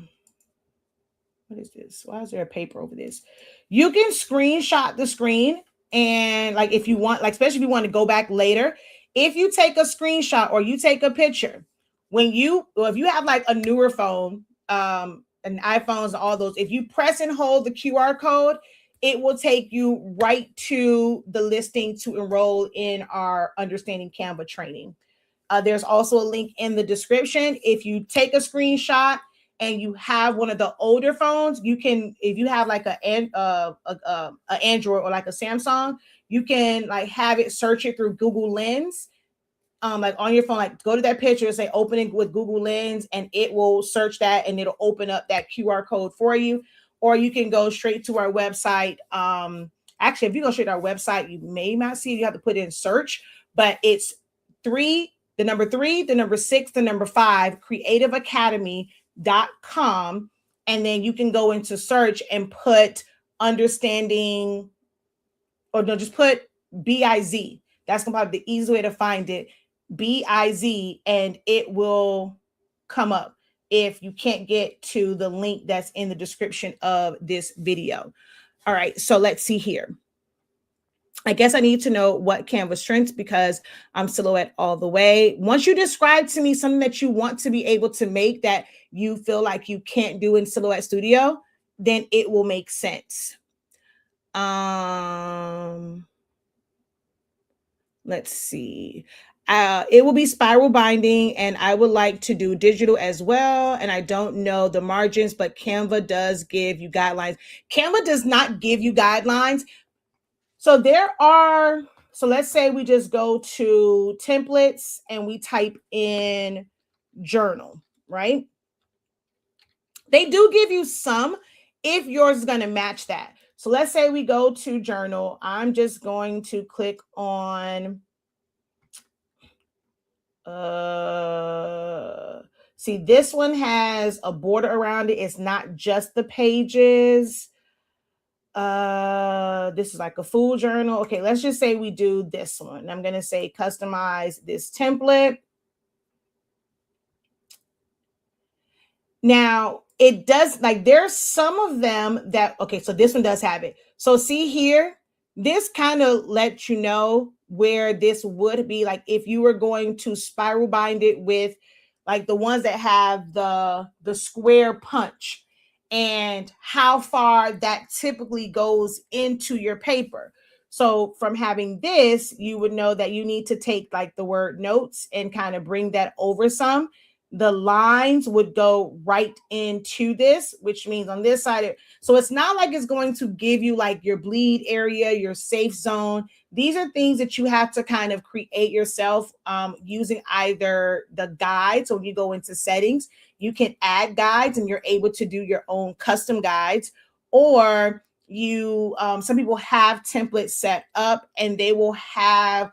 is this? Why is there a paper over this? You can screenshot the screen, and like if you want, like especially if you want to go back later, if you take a screenshot or you take a picture, if you have like a newer phone, and iPhones and all those, if you press and hold the QR code, it will take you right to the listing to enroll in our Understanding Canva training. There's also a link in the description. If you take a screenshot and you have one of the older phones, you can, if you have like a Android or like a Samsung, you can like have it search it through Google Lens. Like on your phone, like go to that picture, say opening with Google Lens, and it will search that and it'll open up that QR code for you. Or you can go straight to our website. Actually, if you go straight to our website, you may not see it. You have to put in search, but it's the number 3, the number 6, the number 5, creativeacademy.com. And then you can go into search and put understanding, or no, just put BIZ. That's probably the easiest way to find it. BIZ, and it will come up if you can't get to the link that's in the description of this video. All right, so let's see here. I guess I need to know what Canva strengths, because I'm Silhouette all the way. Once you describe to me something that you want to be able to make that you feel like you can't do in Silhouette Studio, then it will make sense. Let's see. It will be spiral binding, and I would like to do digital as well. And I don't know the margins, but Canva does give you guidelines. Canva does not give you guidelines. So so let's say we just go to templates and we type in journal, right? They do give you some if yours is going to match that. So let's say we go to journal. I'm just going to click on, see, this one has a border around it. It's not just the pages. This is like a full journal. Okay, let's just say we do this one. I'm going to say customize this template. Now, it does, like, there's some of them that, okay, so this one does have it. So see here, this kind of lets you know where this would be, like if you were going to spiral bind it with like the ones that have the square punch, and how far that typically goes into your paper. So from having this, you would know that you need to take like the word notes and kind of bring that over some. The lines would go right into this, which means on this side, so it's not like it's going to give you like your bleed area, your safe zone. These are things that you have to kind of create yourself, using either the guide. So when you go into settings, you can add guides and you're able to do your own custom guides, or some people have templates set up and they will have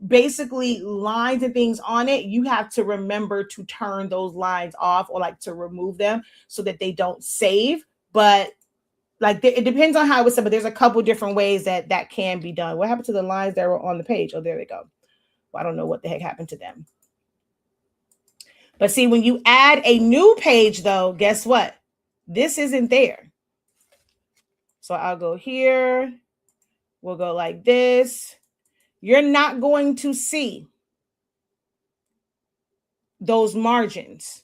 basically lines and things on it. You have to remember to turn those lines off or like to remove them so that they don't save. But like it depends on how it's set, but there's a couple different ways that can be done. What happened to the lines that were on the page? Oh, there they go. Well, I don't know what the heck happened to them. But see, when you add a new page though, guess what? This isn't there. So I'll go here. We'll go like this. You're not going to see those margins.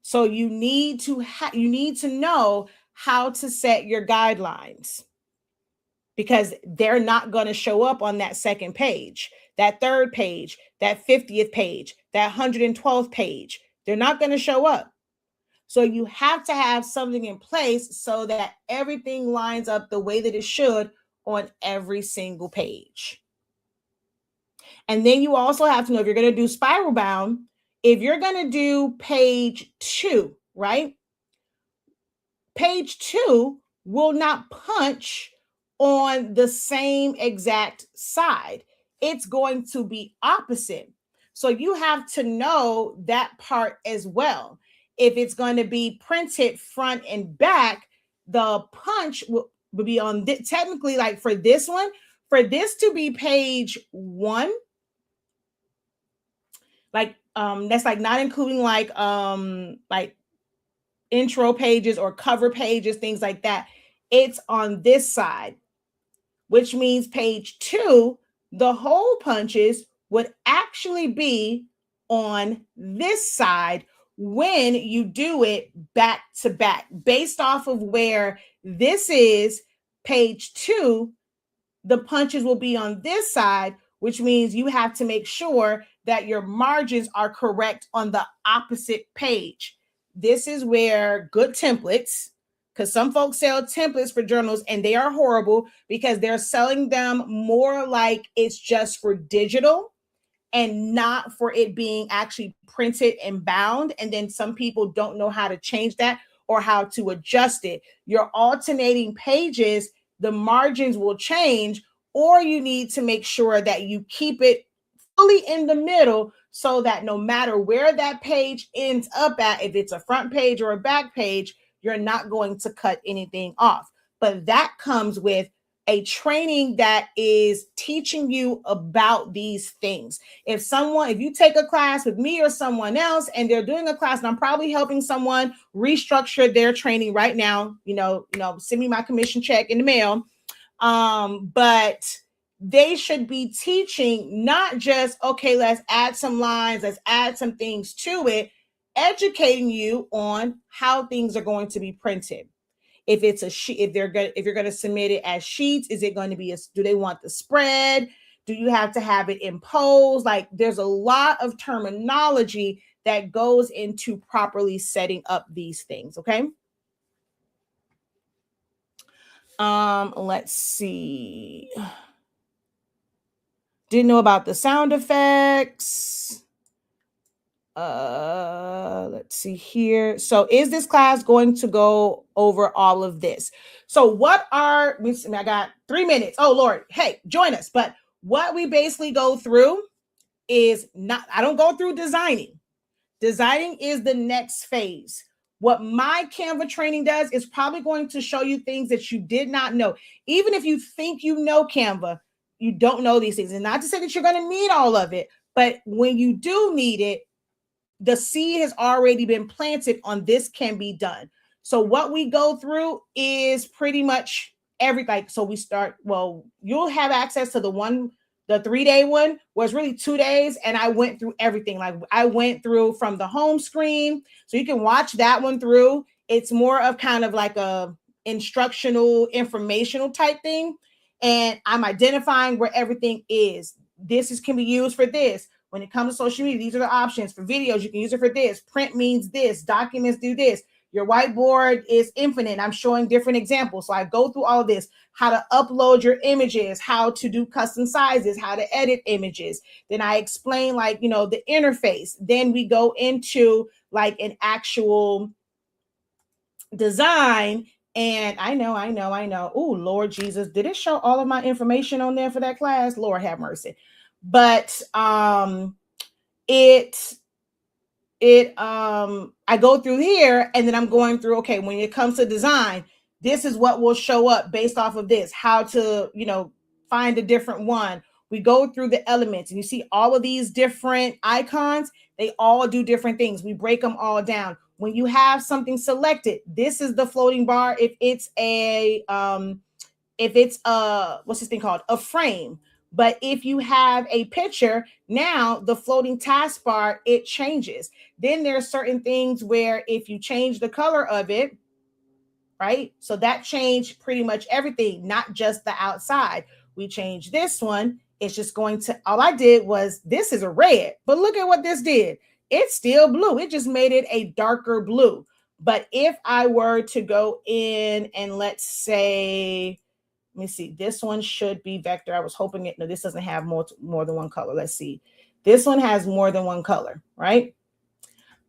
So you need to know how to set your guidelines, because they're not going to show up on that second page, that third page, that 50th page, that 112th page. They're not going to show up. So you have to have something in place so that everything lines up the way that it should on every single page. And then you also have to know, if you're going to do spiral bound, if you're going to do page 2, right? Page 2 will not punch on the same exact side. It's going to be opposite. So you have to know that part as well. If it's going to be printed front and back, the punch will be on technically, like for this one, for this to be page 1, like that's like not including like intro pages or cover pages, things like that, it's on this side, which means page 2, the hole punches would actually be on this side when you do it back to back. Based off of where this is page 2, the punches will be on this side, which means you have to make sure that your margins are correct on the opposite page. This is where good templates, because some folks sell templates for journals and they are horrible because they're selling them more like it's just for digital and not for it being actually printed and bound. And then some people don't know how to change that or how to adjust it. You're alternating pages, the margins will change, or you need to make sure that you keep it fully in the middle so that no matter where that page ends up at, if it's a front page or a back page, you're not going to cut anything off. But that comes with a training that is teaching you about these things. If you take a class with me or someone else and they're doing a class, and I'm probably helping someone restructure their training right now, send me my commission check in the mail. But they should be teaching not just, okay, let's add some lines, let's add some things to it, educating you on how things are going to be printed. If it's a sheet, if you're going to submit it as sheets, is it going to be do they want the spread? Do you have to have it imposed? Like, there's a lot of terminology that goes into properly setting up these things. Okay. Let's see. Didn't know about the sound effects. Let's see here. So is this class going to go over all of this? So I got 3 minutes. Oh Lord, hey, join us. But what we basically go through is I don't go through designing. Designing is the next phase. What my Canva training does is probably going to show you things that you did not know. Even if you think you know Canva, you don't know these things. And not to say that you're going to need all of it, but when you do need it, the seed has already been planted on this can be done. So what we go through is pretty much everything. So we start, you'll have access to the 3-day one was really 2 days. And I went through everything. Like, I went through from the home screen. So you can watch that one through. It's more of kind of like a instructional, informational type thing. And I'm identifying where everything is. This can be used for this. When it comes to social media, these are the options. For videos, you can use it for this. Print means this. Documents do this. Your whiteboard is infinite. I'm showing different examples. So I go through all of this, how to upload your images, how to do custom sizes, how to edit images. Then I explain the interface. Then we go into like an actual design. And I know. Oh, Lord Jesus, did it show all of my information on there for that class? Lord have mercy. But I go through here and then I'm going through, okay, when it comes to design, this is what will show up based off of this, how to, find a different one. We go through the elements and you see all of these different icons, they all do different things. We break them all down. When you have something selected, this is the floating bar. If it's what's this thing called? A frame. But if you have a picture, now the floating taskbar, it changes. Then there are certain things where if you change the color of it, right? So that changed pretty much everything, not just the outside. We changed this one. It's just going to, all I did was, this is a red, but look at what this did. It's still blue. It just made it a darker blue. But if I were to go in and let's say, let me see, this one should be vector. I was hoping no, this doesn't have more than one color. Let's see. This one has more than one color, right?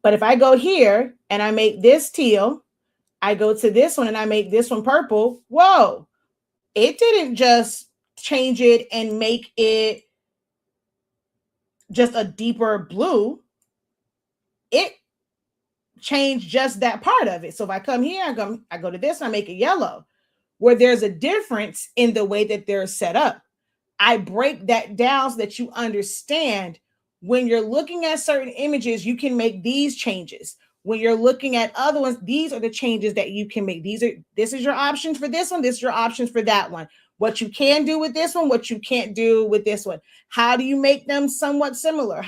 But if I go here and I make this teal, I go to this one and I make this one purple. Whoa, it didn't just change it and make it just a deeper blue. It changed just that part of it. So if I come here, I go to this and I make it yellow. Where there's a difference in the way that they're set up. I break that down so that you understand when you're looking at certain images, you can make these changes. when you're looking at other ones, these are the changes that you can make. This is your options for this one. This is your options for that one. What you can do with this one, what you can't do with this one. How do you make them somewhat similar?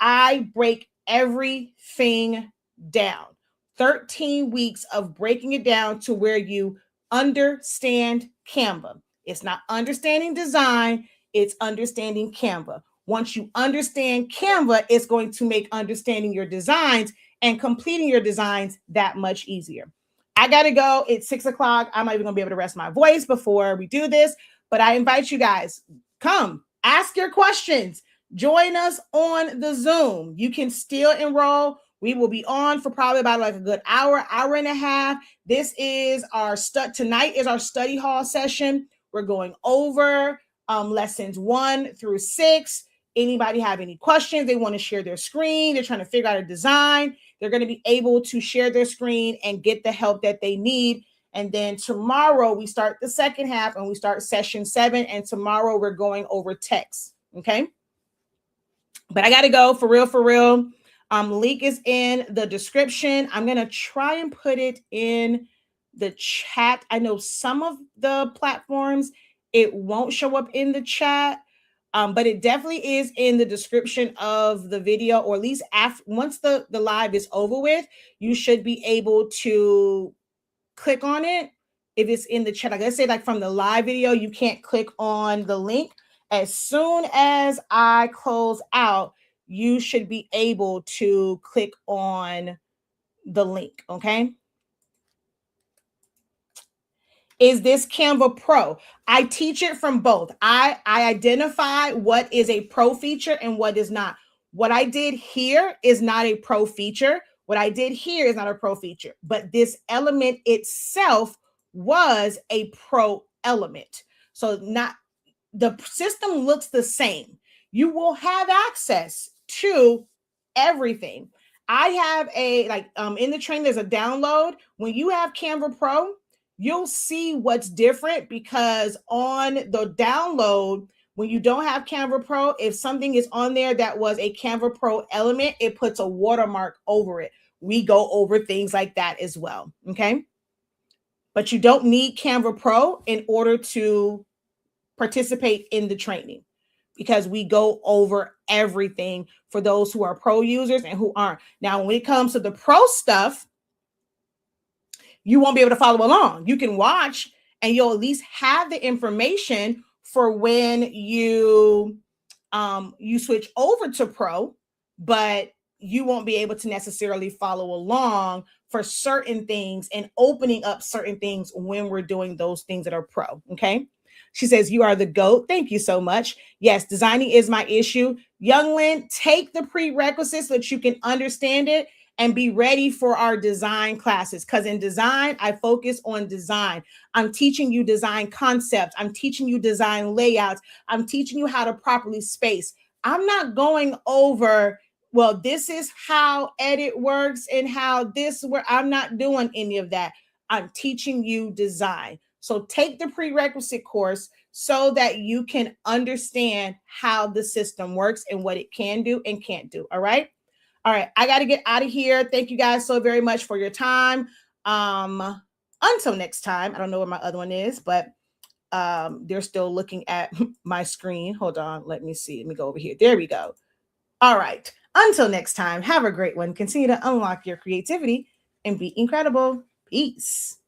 I break everything down. 13 weeks of breaking it down to where you understand Canva. It's not understanding design, it's understanding Canva. Once you understand Canva, it's going to make understanding your designs and completing your designs that much easier. I got to go. It's 6 o'clock. I'm not even going to be able to rest my voice before we do this, but I invite you guys, come ask your questions. Join us on the Zoom. You can still enroll. We will be on for probably about like a good hour and a half. This is tonight is our study hall session. We're going over lessons 1 through 6. Anybody have any questions? They want to share their screen. They're trying to figure out a design. They're going to be able to share their screen and get the help that they need. And then tomorrow we start the second half and we start session 7. And tomorrow we're going over text. Okay. But I got to go for real. Link is in the description. I'm going to try and put it in the chat. I know some of the platforms, it won't show up in the chat. But it definitely is in the description of the video, or at least once the live is over with, you should be able to click on it. If it's in the chat, like let's say like from the live video, you can't click on the link. As soon as I close out, you should be able to click on the link, okay? Is this Canva Pro? I teach it from both. I identify what is a pro feature and what is not. What I did here is not a pro feature. What I did here is not a pro feature, but this element itself was a pro element. So the system looks the same. You will have access to everything. I have in the training, there's a download. When you have Canva Pro, you'll see what's different, because on the download, when you don't have Canva Pro, if something is on there that was a Canva Pro element, it puts a watermark over it. We go over things like that as well, okay? But you don't need Canva Pro in order to participate in the training, because we go over everything for those who are pro users and who aren't. Now, when it comes to the pro stuff, you won't be able to follow along. You can watch and you'll at least have the information for when you switch over to pro, but you won't be able to necessarily follow along for certain things and opening up certain things when we're doing those things that are pro, okay? She says, you are the GOAT. Thank you so much. Yes, designing is my issue. Young Lynn, take the prerequisites so that you can understand it and be ready for our design classes. Because in design, I focus on design. I'm teaching you design concepts. I'm teaching you design layouts. I'm teaching you how to properly space. I'm not going over, well, this is how edit works and how this works. I'm not doing any of that. I'm teaching you design. So take the prerequisite course so that you can understand how the system works and what it can do and can't do. All right. All right, I got to get out of here. Thank you guys so very much for your time. Until next time, I don't know where my other one is, but they're still looking at my screen. Hold on, let me see. Let me go over here. There we go. All right, until next time, have a great one. Continue to unlock your creativity and be incredible. Peace.